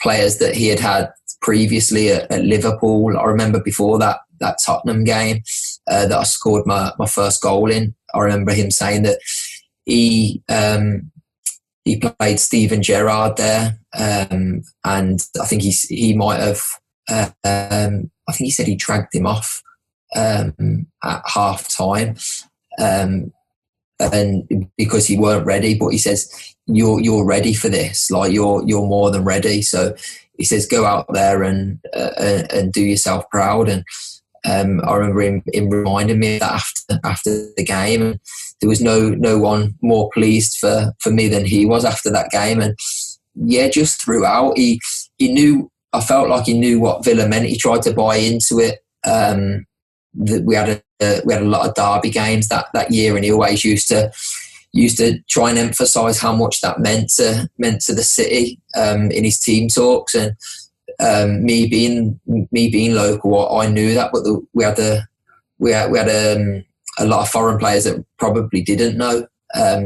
players that he had previously at Liverpool. I remember before that Tottenham game that I scored my first goal in. I remember him saying that he played Steven Gerrard there, and I think he might have. I think he said he dragged him off at half time, and because he weren't ready. But he says you're ready for this. Like you're more than ready. So he says go out there and do yourself proud. And I remember him reminding me of that after the game, and there was no one more pleased for me than he was after that game. And yeah, just throughout, he knew. I felt like he knew what Villa meant. He tried to buy into it. We had a lot of derby games that year, and he always used to try and emphasise how much that meant to the city in his team talks. And me being local, I knew that, but we had a lot of foreign players that probably didn't know.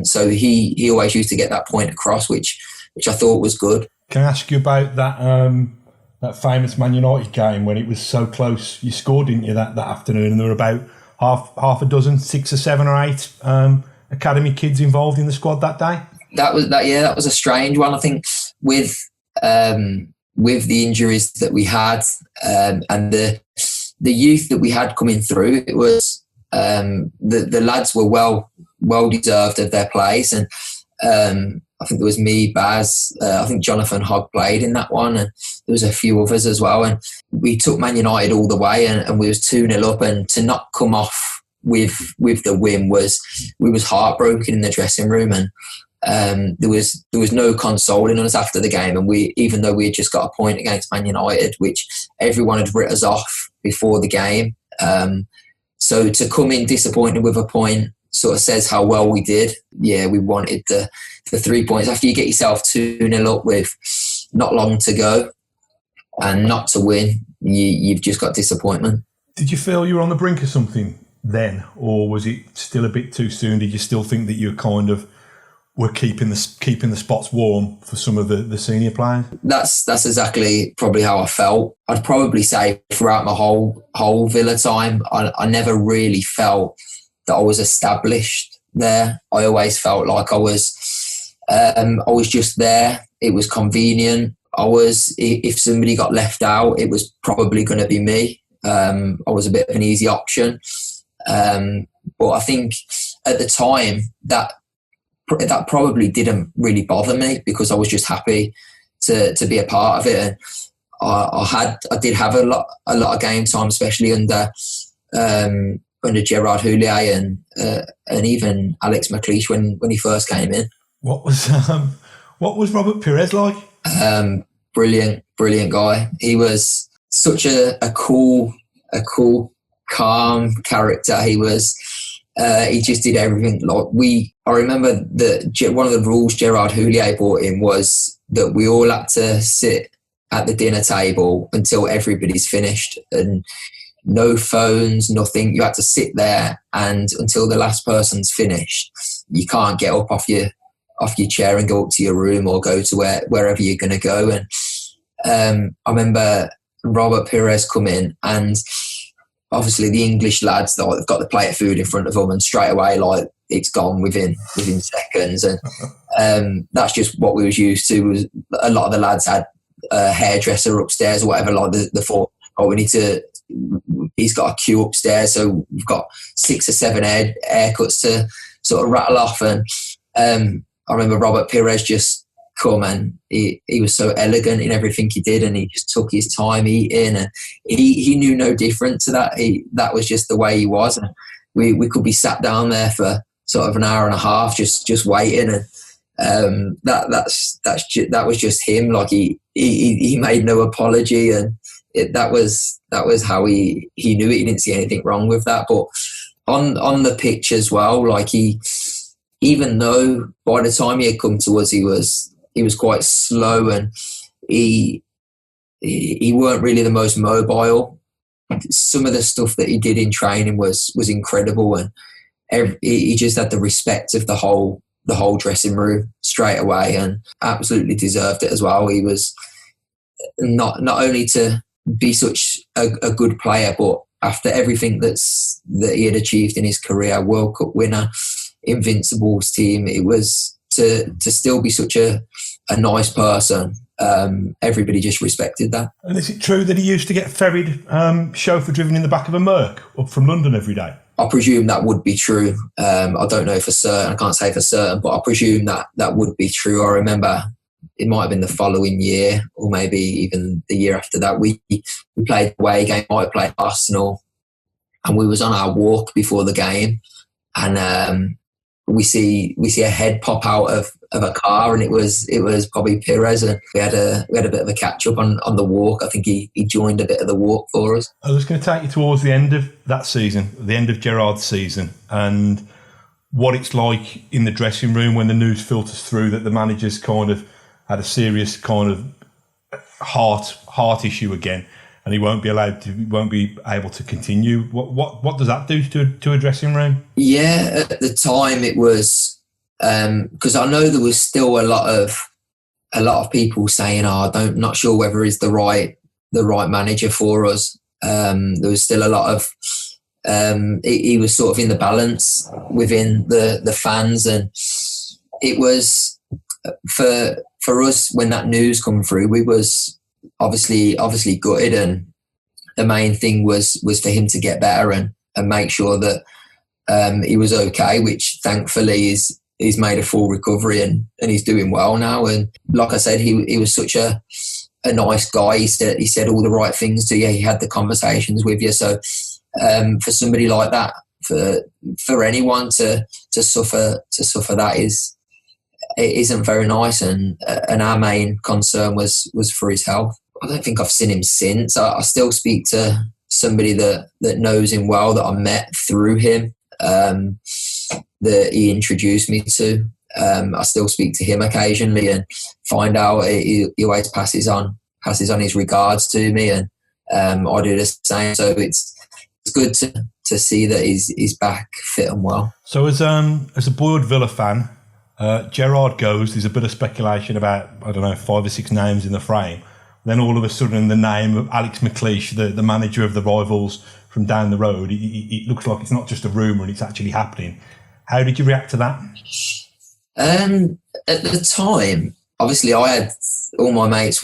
So he always used to get that point across, which I thought was good. Can I ask you about that famous Man United game when it was so close? You scored, didn't you, that afternoon? And there were about half a dozen, 6 or 7 or 8 academy kids involved in the squad that day. That was a strange one. I think with the injuries that we had and the youth that we had coming through, it was the lads were well deserved of their place. And I think there was me, Baz, I think Jonathan Hogg played in that one, and there was a few others as well. And we took Man United all the way, and we was 2-0 up, and to not come off with the win we was heartbroken in the dressing room. And there was no consoling us after the game. And even though we had just got a point against Man United, which everyone had written us off before the game, so to come in disappointed with a point sort of says how well we did. Yeah, we wanted the 3 points. After you get yourself 2-0 up with not long to go and not to win, you've just got disappointment. Did you feel you were on the brink of something then, or was it still a bit too soon? Did you still think that you kind of were keeping the spots warm for some of the senior players? That's exactly probably how I felt. I'd probably say throughout my whole Villa time, I never really felt that I was established there. I always felt like I was just there. It was convenient. If somebody got left out, it was probably going to be me. I was a bit of an easy option. But I think at the time that probably didn't really bother me, because I was just happy to be a part of it. And I did have a lot of game time, especially under Gerrard Houllier and even Alex McLeish when he first came in. What was Robert Pires like? Brilliant guy. He was such a cool, calm character. He was. He just did everything. I remember that one of the rules Gerrard Houllier brought in was that we all had to sit at the dinner table until everybody's finished, and no phones, nothing. You had to sit there and until the last person's finished. You can't get up off your chair and go up to your room or go to wherever you're going to go. And I remember Robert Pires come in, and obviously the English lads that have got the plate of food in front of them, and straight away it's gone within seconds. And that's just what we was used to. Was a lot of the lads had a hairdresser upstairs or whatever, like the thought, he's got a queue upstairs, so we've got 6 or 7 haircuts to sort of rattle off. And I remember Robert Pires just come, and he was so elegant in everything he did, and he just took his time eating, and he knew no different to that. That was just the way he was. And we could be sat down there for sort of an hour and a half just waiting, and That was just him. Like he made no apology, and that was how he knew it. He didn't see anything wrong with that. But on the pitch as well, like even though by the time he had come to us, he was quite slow, and he weren't really the most mobile. Some of the stuff that he did in training was incredible, and he just had the respect of the whole dressing room straight away, and absolutely deserved it as well. He was not only to be such a good player, but after everything that he had achieved in his career, World Cup winner, Invincibles team, it was to still be such a nice person. Everybody just respected that. And is it true that he used to get ferried, chauffeur driven in the back of a Merc up from London every day? I presume that would be true. I don't know for certain. I can't say for certain, but I presume that would be true. I remember it might have been the following year, or maybe even the year after that. We played the away game. I played Arsenal, and we was on our walk before the game, and we see a head pop out of a car, and it was probably Pires, and we had a bit of a catch up on the walk. I think he joined a bit of the walk for us. I was going to take you towards the end of that season, the end of Gerrards' season, and what it's like in the dressing room when the news filters through that the manager's kind of had a serious kind of heart issue again, and he won't be able to continue. What does that do to a dressing room? Yeah, at the time it was because I know there was still a lot of people saying, not sure whether he's the right manager for us. There was still a lot of he was sort of in the balance within the fans, and it was for us when that news come through, we was obviously gutted, and the main thing was for him to get better and make sure that he was okay, which thankfully he's made a full recovery and he's doing well now. And like I said, he was such a nice guy. He said all the right things to you. He had the conversations with you. So for somebody like that, for anyone to suffer that it isn't very nice. And our main concern was for his health. I don't think I've seen him since. I still speak to somebody that knows him well, that I met through him, that he introduced me to. I still speak to him occasionally and find out. He always passes on his regards to me, and I do the same. So it's good to see that he's back fit and well. So as a boiled Villa fan, Gerrard goes. There's a bit of speculation about 5 or 6 names in the frame. Then all of a sudden, the name of Alex McLeish, the manager of the rivals from down the road, it looks like it's not just a rumour and it's actually happening. How did you react to that? At the time, obviously, I had all my mates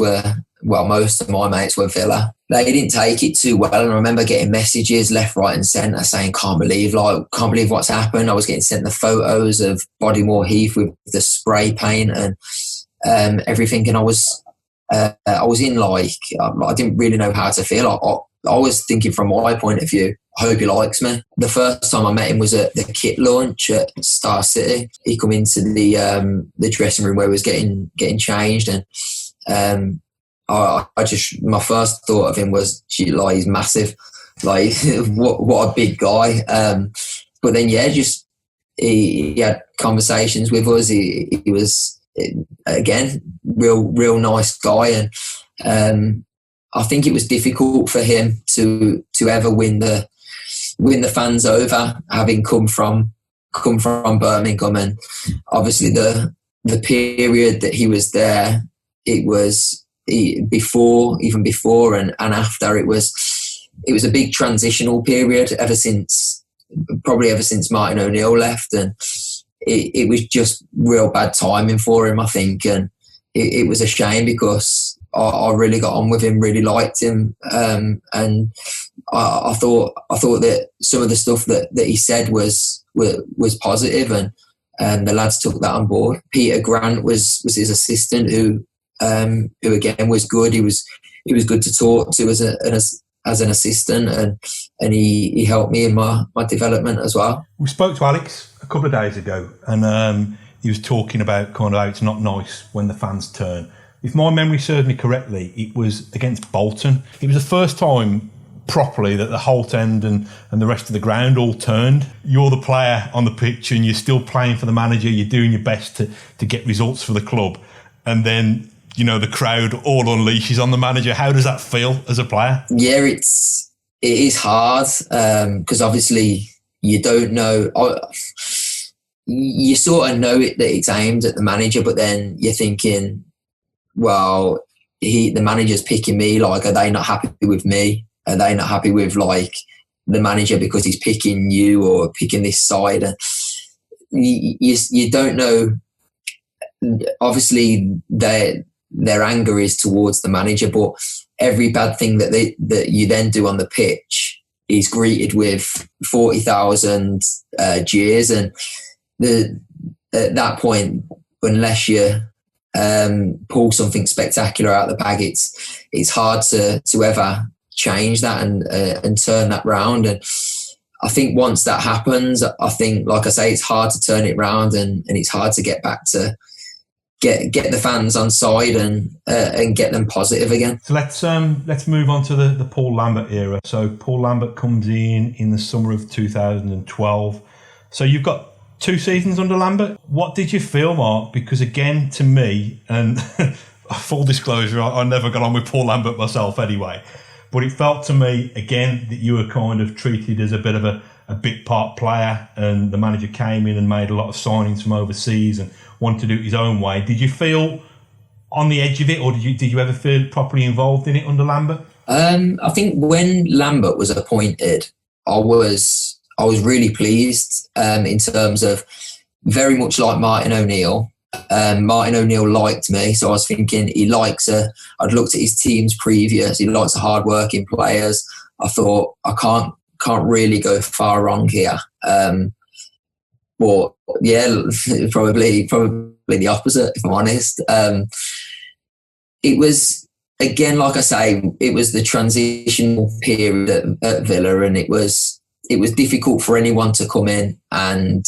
most of my mates were Villa. They didn't take it too well, and I remember getting messages left, right, and centre saying, "Can't believe what's happened." I was getting sent the photos of Bodymore Heath with the spray paint and everything, and I was in I didn't really know how to feel. I was thinking from my point of view, I hope he likes me. The first time I met him was at the kit launch at Star City. He come into the dressing room where he was getting changed, and my first thought of him was, he's massive. Like, what a big guy. But then, he had conversations with us. He was, again, real nice guy. And I think it was difficult for him to ever win the fans over, having come from Birmingham. And obviously the period that he was there, it was before and after, it was a big transitional period ever since Martin ONeill left, and it was just real bad timing for him, I think. And it was a shame, because I really got on with him, really liked him, and I thought that some of the stuff that he said was positive, and the lads took that on board. Peter Grant was his assistant, who again was good. He was good to talk to as an assistant, and he helped me in my development as well. We spoke to Alex a couple of days ago, and he was talking about kind of how it's not nice when the fans turn. If my memory serves me correctly, it was against Bolton. It was the first time properly that the Holt end and the rest of the ground all turned. You're the player on the pitch and you're still playing for the manager. You're doing your best to get results for the club. And then, you know, the crowd all unleashes on the manager. How does that feel as a player? Yeah, it is hard because obviously you don't know. You sort of know that it's aimed at the manager, but then you're thinking, well, the manager's picking me. Like, are they not happy with me? Are they not happy with like the manager because he's picking you or picking this side? And you don't know. Obviously, their anger is towards the manager, but every bad thing that you then do on the pitch is greeted with 40,000 jeers. And at that point, unless you pull something spectacular out of the bag, it's hard to ever change that and turn that round. And I think once that happens, I think, like I say, it's hard to turn it round and it's hard to get back to get the fans on side and get them positive again. So let's move on to the Paul Lambert era. So Paul Lambert comes in the summer of 2012. So you've got 2 seasons under Lambert. What did you feel, Mark? Because again, to me, and full disclosure, I never got on with Paul Lambert myself anyway, but it felt to me, again, that you were kind of treated as a bit of a bit part player, and the manager came in and made a lot of signings from overseas and wanted to do it his own way. Did you feel on the edge of it, or did you ever feel properly involved in it under Lambert? I think when Lambert was appointed, I was really pleased in terms of, very much like Martin ONeill. Martin ONeill liked me, so I was thinking he likes I'd looked at his teams previous. He likes hard-working players. I thought I can't really go far wrong here. But yeah, probably the opposite, if I'm honest. It was, again, like I say, it was the transitional period at Villa, and it was difficult for anyone to come in, and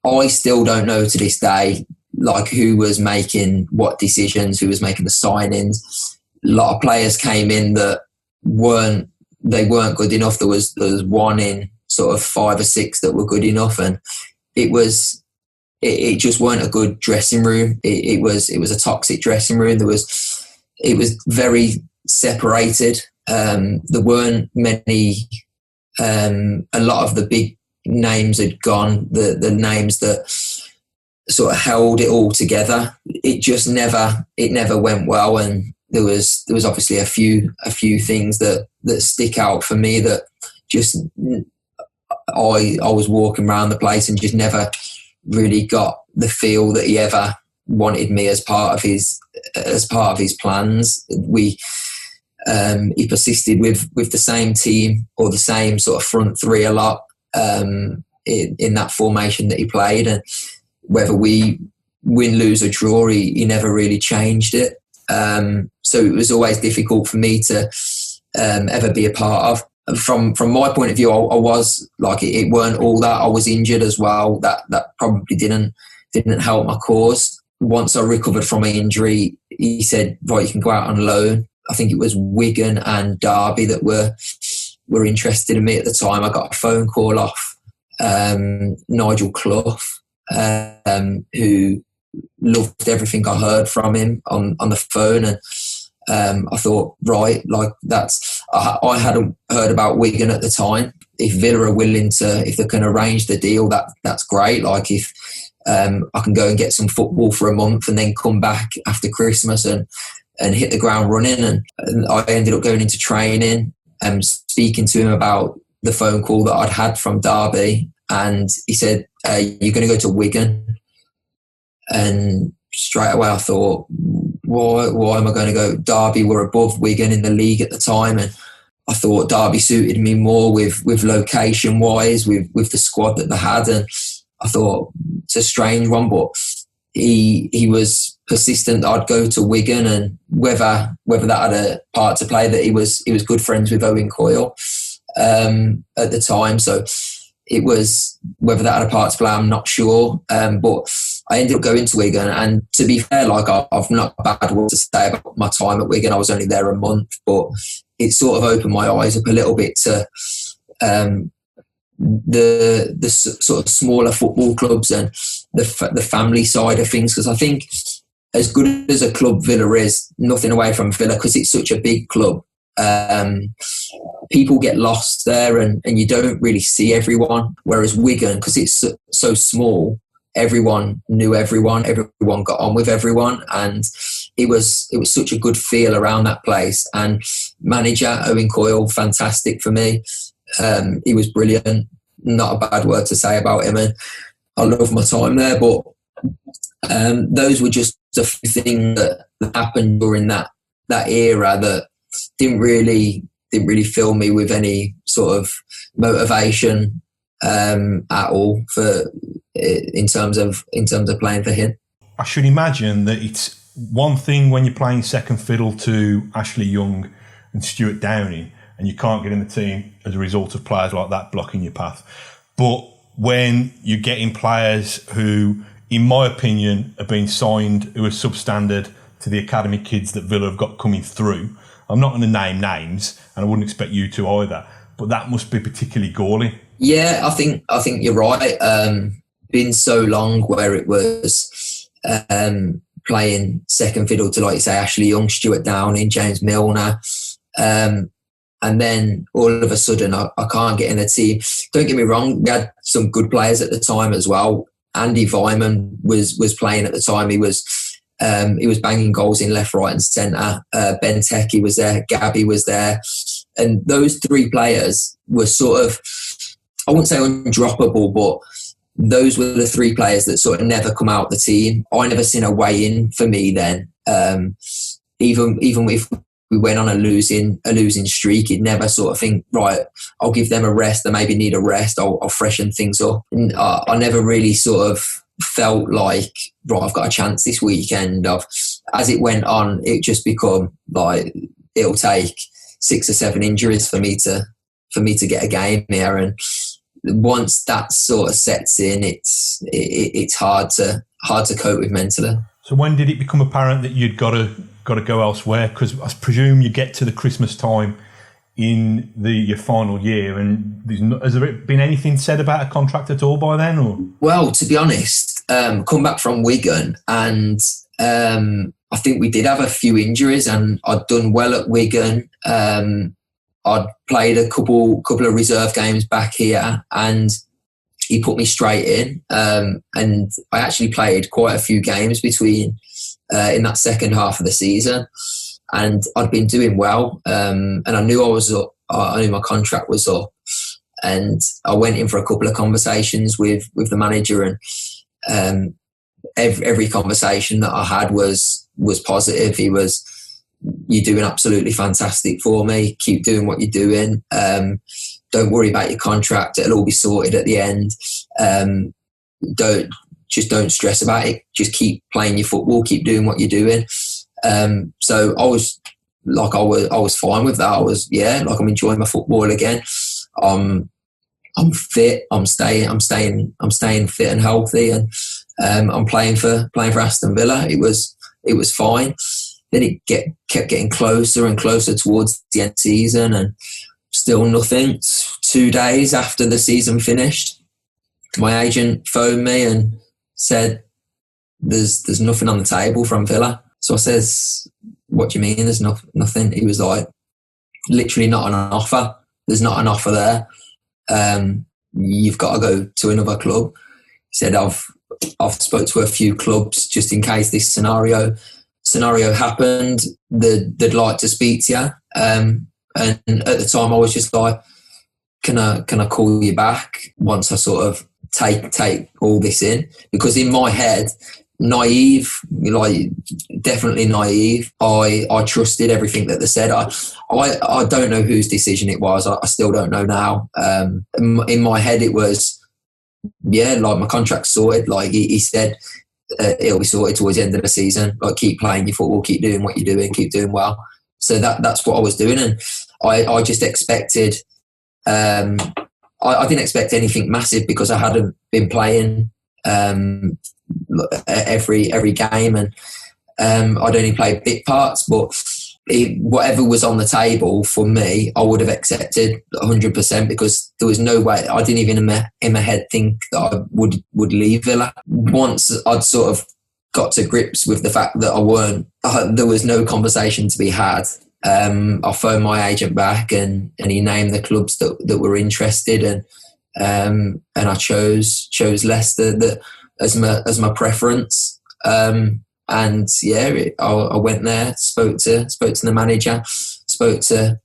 I still don't know to this day, like, who was making what decisions, who was making the signings. A lot of players came in that weren't good enough. There was one in sort of 5 or 6 that were good enough, and it just weren't a good dressing room. It was a toxic dressing room. It was very separated. There weren't many. A lot of the big names had gone. The names that sort of held it all together. It just never went well, and there was obviously a few things that stick out for me that just I was walking around the place and just never really got the feel that he ever wanted me as part of his plans. He persisted with the same team or the same sort of front three a lot in that formation that he played, and whether we win, lose or draw, he never really changed it. So it was always difficult for me to ever be a part of. From my point of view, I was like, it weren't all that. I was injured as well. That probably didn't help my cause. Once I recovered from my injury, he said, right, you can go out on loan. I think it was Wigan and Derby that were interested in me at the time. I got a phone call off Nigel Clough, who loved everything I heard from him on the phone, and I thought, right, like I hadn't heard about Wigan at the time. If Villa are willing to, if they can arrange the deal, that's great. Like, if I can go and get some football for a month and then come back after Christmas and hit the ground running. And I ended up going into training and speaking to him about the phone call that I'd had from Derby. And he said, you're going to go to Wigan. And straight away I thought, why am I going to go? Derby were above Wigan in the league at the time. And I thought Derby suited me more with location-wise, with the squad that they had. And I thought, it's a strange one, but he was persistent that I'd go to Wigan, and whether that had a part to play, that he was good friends with Owen Coyle at the time. So it was, whether that had a part to play, I'm not sure. But I ended up going to Wigan, and to be fair, like I've not a bad word to say about my time at Wigan. I was only there a month, but it sort of opened my eyes up a little bit to the sort of smaller football clubs and the family side of things. Because I think, as good as a club Villa is, nothing away from Villa, because it's such a big club, people get lost there, and you don't really see everyone. Whereas Wigan, because it's so small, everyone knew everyone got on with everyone, and it was such a good feel around that place. And manager ONeill, fantastic for me. He was brilliant, not a bad word to say about him, and I love my time there. But those were just a few things that happened during that era that didn't really fill me with any sort of motivation at all in terms of playing for him. I should imagine that it's one thing when you're playing second fiddle to Ashley Young and Stuart Downing, and you can't get in the team as a result of players like that blocking your path. But when you're getting players who, in my opinion, have been signed, who are substandard to the academy kids that Villa have got coming through, I'm not going to name names, and I wouldn't expect you to either, but that must be particularly galling. Yeah, I think you're right. Been so long where it was playing second fiddle to, like you say, Ashley Young, Stuart Downing, James Milner, and then all of a sudden I can't get in the team. Don't get me wrong, we had some good players at the time as well. Andy Vyman was playing at the time. He was banging goals in left, right and centre. Ben Tecchi was there. Gabby was there. And those three players were sort of, I wouldn't say undroppable, but those were the three players that sort of never come out the team. I never seen a way in for me then. Even if we went on a losing streak, you'd never sort of think, right, I'll give them a rest. They maybe need a rest. I'll freshen things up. And I never really sort of felt like, right, I've got a chance this weekend. As it went on, it just become like, it'll take 6 or 7 injuries for me to get a game here. And once that sort of sets in, it's hard to cope with mentally. So when did it become apparent that you'd got to go elsewhere? Because I presume you get to the Christmas time in your final year, and has there been anything said about a contract at all by then? Or? Well, to be honest, come back from Wigan, and I think we did have a few injuries, and I'd done well at Wigan. I'd played a couple of reserve games back here, and he put me straight in. And I actually played quite a few games between in that second half of the season, and I'd been doing well. And I knew I was up. I knew my contract was up, and I went in for a couple of conversations with the manager, and every conversation that I had was positive. He was, "You're doing absolutely fantastic for me. Keep doing what you're doing. Don't worry about your contract. It'll all be sorted at the end. Don't stress about it. Just keep playing your football. Keep doing what you're doing." So I was fine with that. I'm enjoying my football again. I'm fit. I'm staying fit and healthy, and I'm playing for Aston Villa. It was fine. Then it kept getting closer and closer towards the end of the season, and still nothing. 2 days after the season finished, my agent phoned me and said, "There's nothing on the table from Villa." So I says, "What do you mean there's nothing?" He was like, "Literally not an offer. There's not an offer there. You've got to go to another club." He said, I've spoke to a few clubs just in case this scenario happened. They'd like to speak to you. And at the time I was just like, can I call you back once I sort of take all this in? Because in my head, definitely naive, I trusted everything that they said. I don't know whose decision it was. I still don't know now. In my head it was, my contract's sorted. Like he said, it'll be sorted towards the end of the season. Like, keep playing your football, keep doing what you're doing, keep doing well. So that's what I was doing, and I just expected I didn't expect anything massive because I hadn't been playing every game, and I'd only played bit parts, but whatever was on the table for me, I would have accepted 100% because there was no way. I didn't even in my head think that I would leave Villa. Once I'd sort of got to grips with the fact that there was no conversation to be had. I phoned my agent back and he named the clubs that were interested, and I chose Leicester as my preference. And yeah, I went there, spoke to the manager, spoke to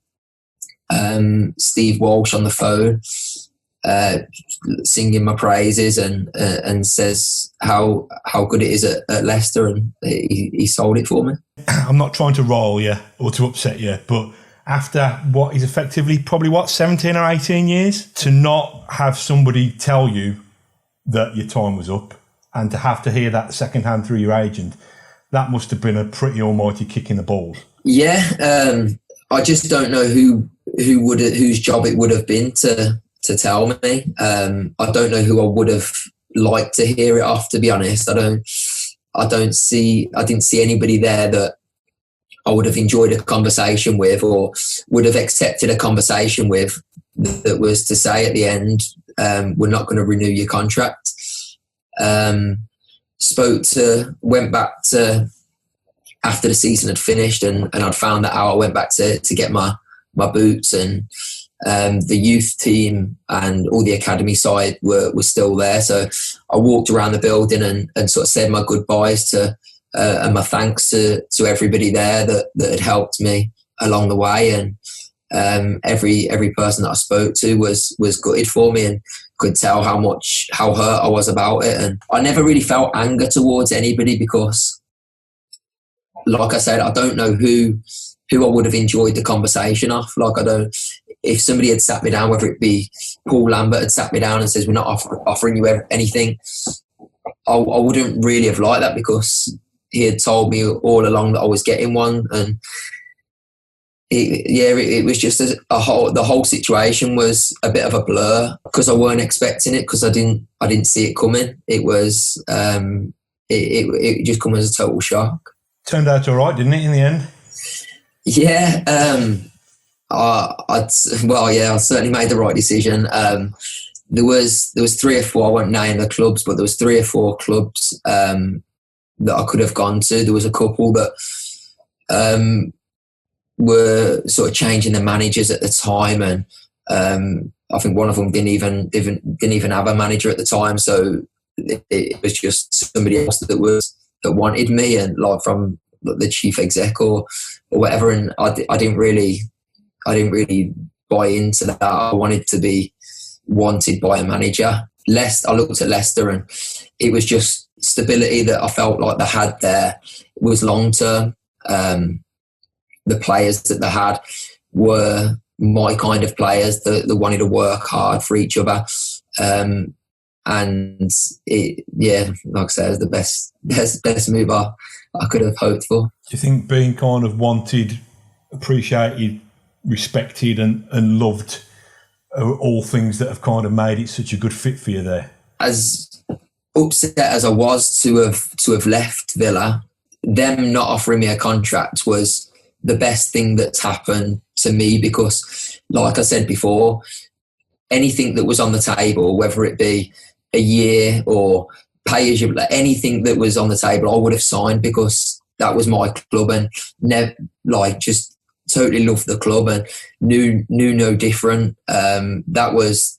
Steve Walsh on the phone, singing my praises and says how good it is at Leicester, and he sold it for me. I'm not trying to roll you or to upset you, but after what is effectively probably 17 or 18 years, to not have somebody tell you that your time was up and to have to hear that secondhand through your agent, that must have been a pretty almighty kick in the balls. Yeah, I just don't know whose job it would have been to tell me. I don't know who I would have liked to hear it off, to be honest. I didn't see anybody there that I would have enjoyed a conversation with or would have accepted a conversation with that was to say at the end, we're not going to renew your contract. Went back to after the season had finished and I'd found that out. I went back to get my boots, and the youth team and all the academy side were still there. So I walked around the building and sort of said my goodbyes to and my thanks to everybody there that had helped me along the way. And every person that I spoke to was gutted for me and could tell how hurt I was about it. And I never really felt anger towards anybody because, like I said, I don't know who I would have enjoyed the conversation off. Like, if somebody had sat me down, whether it be Paul Lambert had sat me down and says, we're not offering you anything, I wouldn't really have liked that because he had told me all along that I was getting one. And it was just the whole situation was a bit of a blur because I weren't expecting it, because I didn't see it coming. It was it just come as a total shock. Turned out all right, didn't it, in the end? Yeah, I certainly made the right decision. There was 3 or 4. I won't name the clubs, but there was 3 or 4 clubs that I could have gone to. There was a couple that were sort of changing the managers at the time, and I think one of them didn't even have a manager at the time. So it was just somebody else that wanted me, and like from the chief exec or whatever. And I didn't really buy into that. I wanted to be wanted by a manager. I looked at Leicester, and it was just stability that I felt like they had there. It was long term. The players that they had were my kind of players that wanted to work hard for each other. And like I said, it was the best move I could have hoped for. Do you think being kind of wanted, appreciated, respected and loved are all things that have kind of made it such a good fit for you there? As upset as I was to have left Villa, them not offering me a contract was the best thing that's happened to me, because like I said before, anything that was on the table, whether it be a year or pay as you, anything that was on the table, I would have signed, because that was my club, and just totally loved the club and knew no different. That was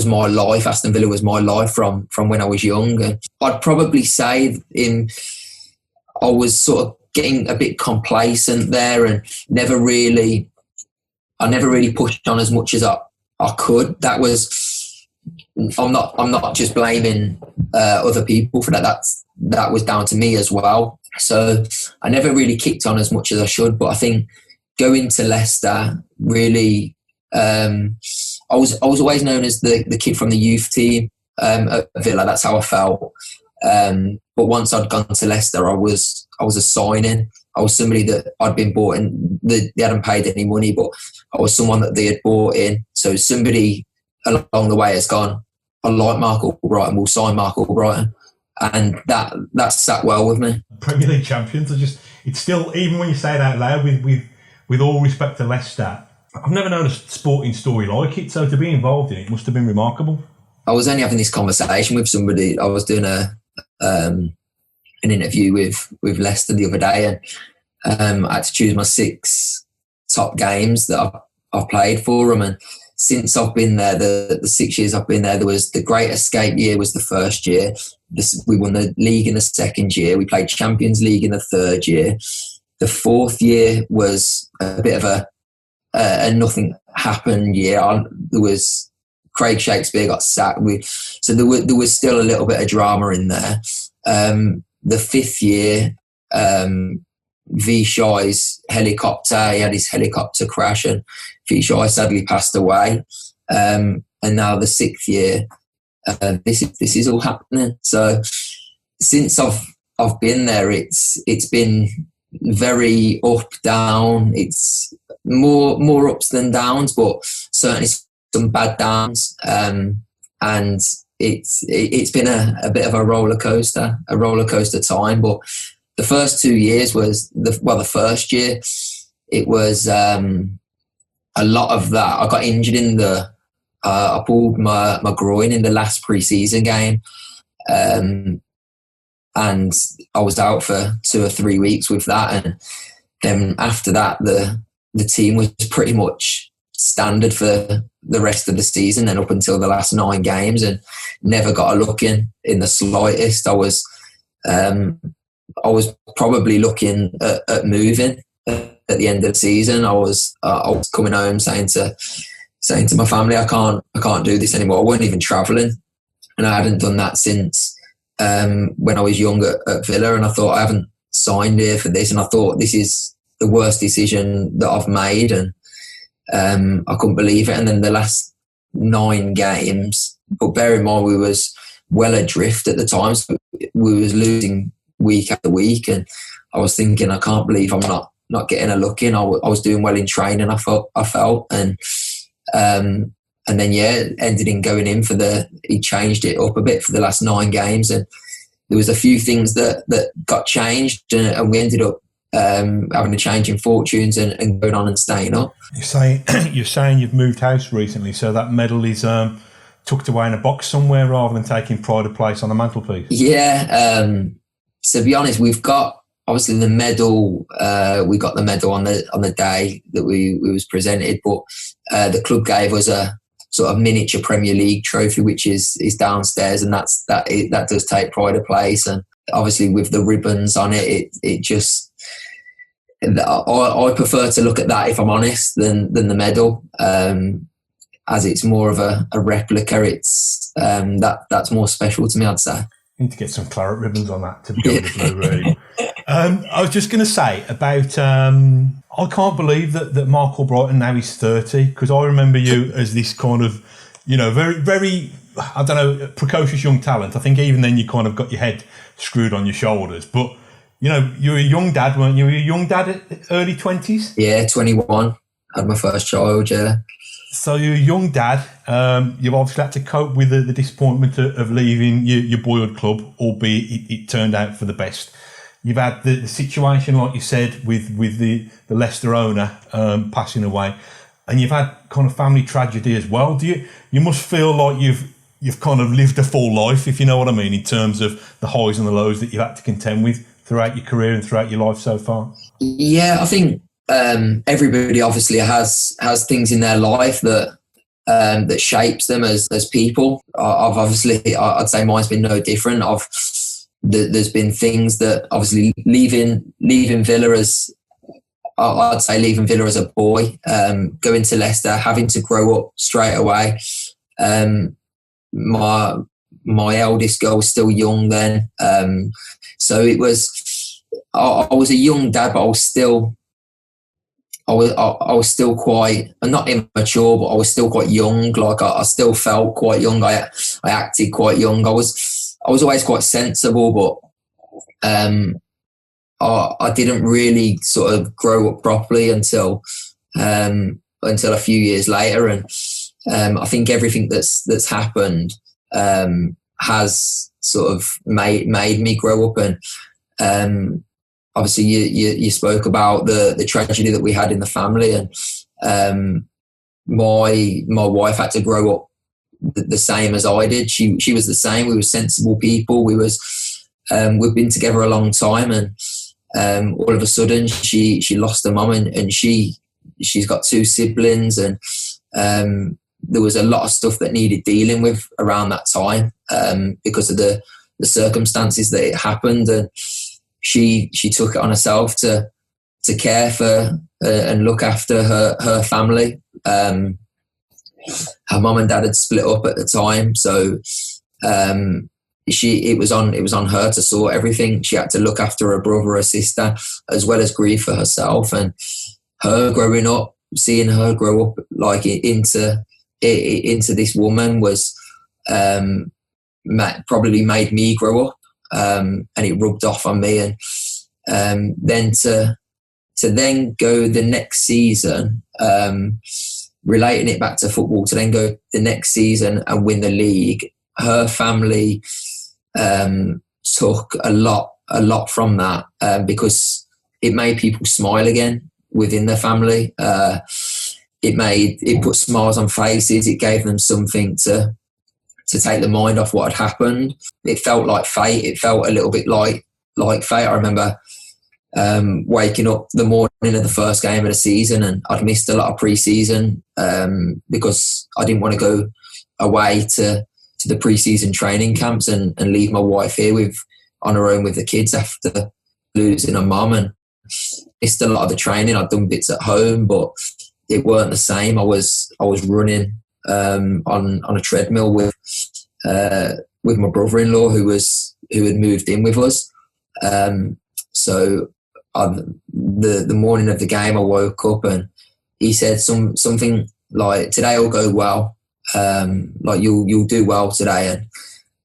my life. Aston Villa was my life from when I was young. And I'd probably say I was sort of getting a bit complacent there, and never really pushed on as much as I could. That was, I'm not just blaming other people for that. That was down to me as well. So I never really kicked on as much as I should. But I think going to Leicester really, I was always known as the kid from the youth team at Villa. That's how I felt. But once I'd gone to Leicester, I was a signing. I was somebody that I'd been bought in. They hadn't paid any money, but I was someone that they had bought in. So somebody along the way has gone, I like Marc Albrighton, we'll sign Marc Albrighton. And that sat well with me. Premier League champions are just, it's still, even when you say it out loud, with all respect to Leicester, I've never known a sporting story like it. So to be involved in it must have been remarkable. I was only having this conversation with somebody. I was doing an interview with Leicester the other day, and I had to choose my 6 top games that I've played for them. And since I've been there, the 6 years I've been there, there was the Great Escape year was the first year. We won the league in the second year. We played Champions League in the third year. The fourth year was a bit of a nothing happened year. There was Craig Shakespeare got sacked. So there was still a little bit of drama in there. The fifth year, Vishai's helicopter, he had his helicopter crash, and Vishai sadly passed away. And now the 6th year, this is all happening. So since I've been there, it's been very up, down. It's more ups than downs, but certainly some bad downs. And it's been a bit of a roller coaster time. But the first 2 years was the first year, it was a lot of that. I got injured in I pulled my groin in the last pre-season game, and I was out for 2 or 3 weeks with that. And then after that, the team was pretty much standard for the rest of the season and up until the last 9 games, and never got a look in the slightest. I was probably looking at moving at the end of the season. I was coming home saying to my family, I can't do this anymore. I wasn't even travelling, and I hadn't done that since when I was young at Villa. And I thought, I haven't signed here for this, and I thought this is the worst decision that I've made, and I couldn't believe it. And then the last 9 games, but bear in mind we was well adrift at the time, so we was losing week after week, and I was thinking, I can't believe I'm not getting a look in. I was doing well in training, I felt, and then ended in going in he changed it up a bit for the last 9 games, and there was a few things that got changed, and we ended up having a change in fortunes and going on and staying up. You're saying you've moved house recently, so that medal is tucked away in a box somewhere rather than taking pride of place on the mantelpiece. Yeah, to be honest, we've got obviously the medal. We got the medal on the day that we was presented, but the club gave us a sort of miniature Premier League trophy, which is downstairs, and that does take pride of place. And obviously with the ribbons on it just. I prefer to look at that, if I'm honest, than the medal, as it's more of a replica. It's that's more special to me, I'd say. Need to get some claret ribbons on that to go with the blue, really. I was just going to say about I can't believe that Marc Albrighton now is 30, because I remember you as this kind of, very, very, I don't know, precocious young talent. I think even then you kind of got your head screwed on your shoulders, but you were a young dad, weren't you? Were you a young dad at early 20s? Yeah, 21. Had my first child, yeah. So you're a young dad. You've obviously had to cope with the disappointment of leaving your boyhood club, albeit it turned out for the best. You've had the situation, like you said, with the Leicester owner passing away, and you've had kind of family tragedy as well. You must feel like you've kind of lived a full life, if you know what I mean, in terms of the highs and the lows that you've had to contend with throughout your career and throughout your life so far? Yeah, I think everybody obviously has things in their life that shapes them as people. I'd say mine's been no different. There's been things that obviously leaving Villa as a boy, going to Leicester, having to grow up straight away. My eldest girl was still young then. So it was, I was a young dad, but I was still quite, not immature, but I was still quite young. Like I still felt quite young. I acted quite young. I was always quite sensible, but I didn't really sort of grow up properly until a few years later, and I think everything that's happened has sort of made me grow up. And obviously, you spoke about the tragedy that we had in the family, and my wife had to grow up the same as I did. She was the same. We were sensible people. We've been together a long time, and all of a sudden she lost her mum, and she's got 2 siblings, and there was a lot of stuff that needed dealing with around that time because of the circumstances that it happened, and she took it on herself to care for and look after her family. Her mum and dad had split up at the time, so it was on her to sort everything. She had to look after her brother, her sister, as well as grieve for herself. And her growing up, seeing her grow up like into this woman was probably made me grow up, and it rubbed off on me. And then to then go the next season, relating it back to football, to then go the next season and win the league, her family took a lot from that, because it made people smile again within the family. It put smiles on faces. It gave them something to take the mind off what had happened. It felt like fate. It felt a little bit like fate. I remember waking up the morning of the first game of the season, and I'd missed a lot of pre-season because I didn't want to go away to the pre-season training camps and leave my wife here on her own with the kids after losing her mum, and missed a lot of the training. I'd done bits at home, but it weren't the same. I was running on a treadmill with my brother-in-law who had moved in with us. So the morning of the game, I woke up and he said something like, "Today will go well. Like you'll do well today,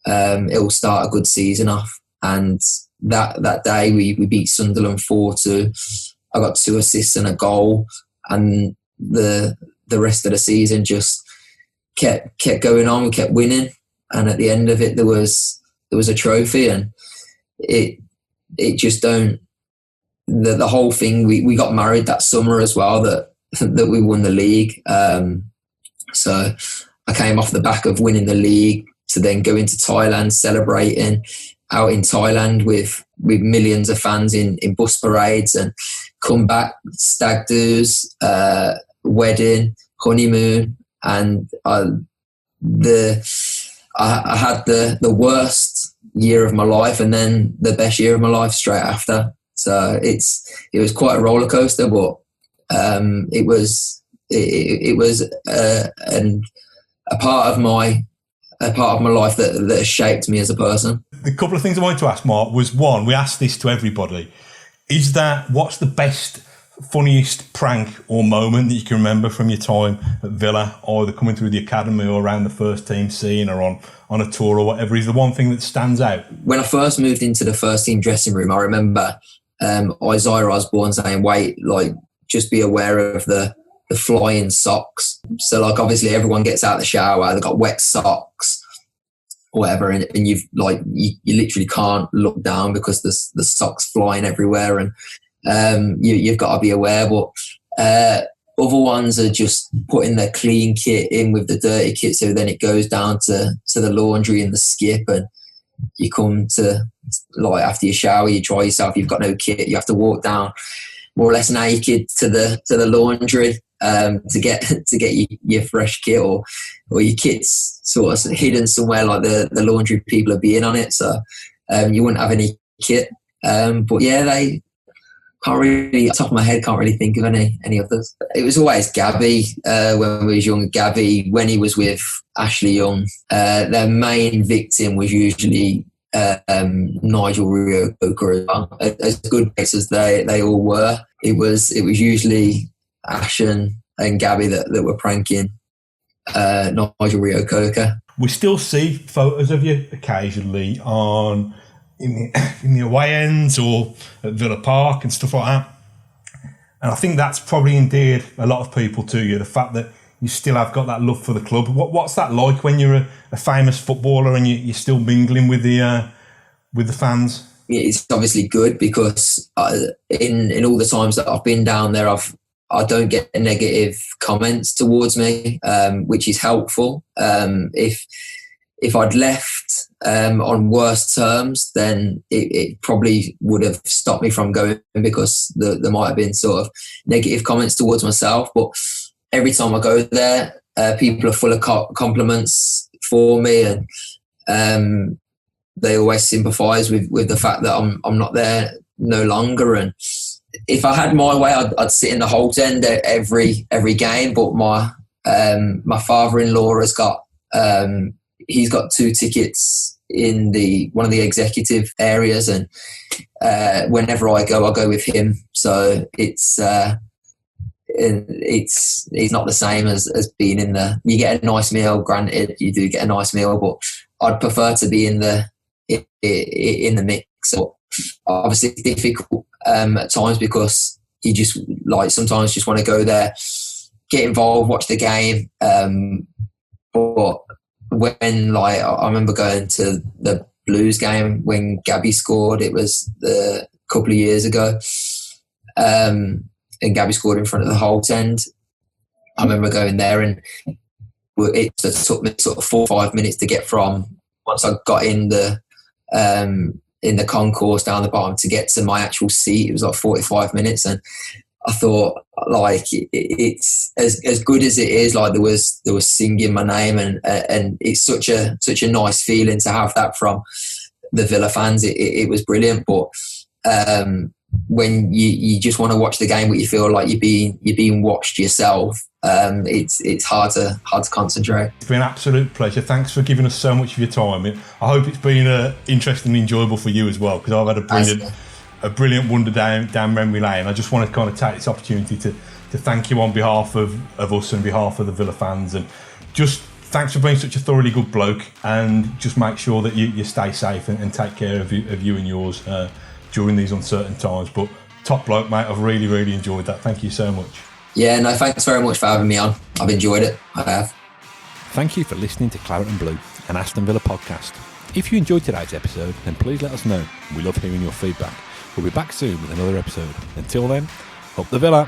and it'll start a good season off." And that day we beat Sunderland 4-2. I got 2 assists and a goal, and the rest of the season just kept going on. We kept winning, and at the end of it there was a trophy, and it just don't. The whole thing, we got married that summer as well, that we won the league. So I came off the back of winning the league to then go into Thailand, celebrating out in Thailand with millions of fans in bus parades, and come back, stag do's, wedding, honeymoon, and I had the worst year of my life and then the best year of my life straight after. So it was quite a roller coaster, but it was a part of my life that has shaped me as a person. The couple of things I wanted to ask, Mark, was one, we asked this to everybody, what's the best, funniest prank or moment that you can remember from your time at Villa, either coming through the academy or around the first team scene or on a tour or whatever, is the one thing that stands out? When I first moved into the first team dressing room, I remember Isaiah Osborne saying, "Wait, like, just be aware of the flying socks." So, like, obviously everyone gets out of the shower, they've got wet socks, whatever, and you literally can't look down because the socks flying everywhere, and you've got to be aware. But other ones are just putting their clean kit in with the dirty kit, so then it goes down to the laundry and the skip, and you come to, like, after you shower, you dry yourself, you've got no kit, you have to walk down more or less naked to the laundry to get your fresh kit, or your kit's sort of hidden somewhere, like the laundry people are being on it, so you wouldn't have any kit. But yeah, they can't really, top of my head, can't really think of any others. It was always Gabby when we was young. Gabby, when he was with Ashley Young, their main victim was usually Nigel Rio-Coker as well. As good mates as they all were, it was usually Ash and Gabby that were pranking Nigel Rio-Coker. We still see photos of you occasionally on in the away ends or at Villa Park and stuff like that. And I think that's probably endeared a lot of people to you, the fact that you still have got that love for the club. What's that like when you're a famous footballer and you're still mingling with the fans? It's obviously good because in all the times that I've been down there, I don't get negative comments towards me, which is helpful. If I'd left on worse terms, then it probably would have stopped me from going, because there might have been sort of negative comments towards myself. But every time I go there, people are full of compliments for me, and they always sympathise with the fact that I'm not there no longer. And if I had my way, I'd sit in the Holt end every game. But my father-in-law has got he's got 2 tickets in one of the executive areas, and whenever I go with him. So it's not the same as being in the. You get a nice meal, granted, you do get a nice meal, but I'd prefer to be in the mix. So obviously it's difficult at times, because you just sometimes just want to go there, get involved, watch the game. But when I remember going to the Blues game when Gabby scored, it was a couple of years ago, and Gabby scored in front of the Holt end. I remember going there, and it took me sort of 4 or 5 minutes to get from once I got in the concourse down the bottom to get to my actual seat. It was like 45 minutes, and I thought, it's as good as it is. There was singing my name, and it's such a nice feeling to have that from the Villa fans. It was brilliant. But when you just want to watch the game, but you feel like you're being watched yourself, it's hard to concentrate. It's been an absolute pleasure. Thanks for giving us so much of your time. I hope it's been interesting and enjoyable for you as well, because I've had a brilliant wander down memory lane. I just want to kind of take this opportunity to thank you on behalf of us and behalf of the Villa fans, and just thanks for being such a thoroughly good bloke, and just make sure that you stay safe and take care of you and yours during these uncertain times. But top bloke, mate. I've really, really enjoyed that. Thank you so much. Yeah, no, thanks very much for having me on. I've enjoyed it. I have. Thank you for listening to Claret Blue, an Aston Villa podcast. If you enjoyed today's episode, then please let us know. We love hearing your feedback. We'll be back soon with another episode. Until then, up the Villa.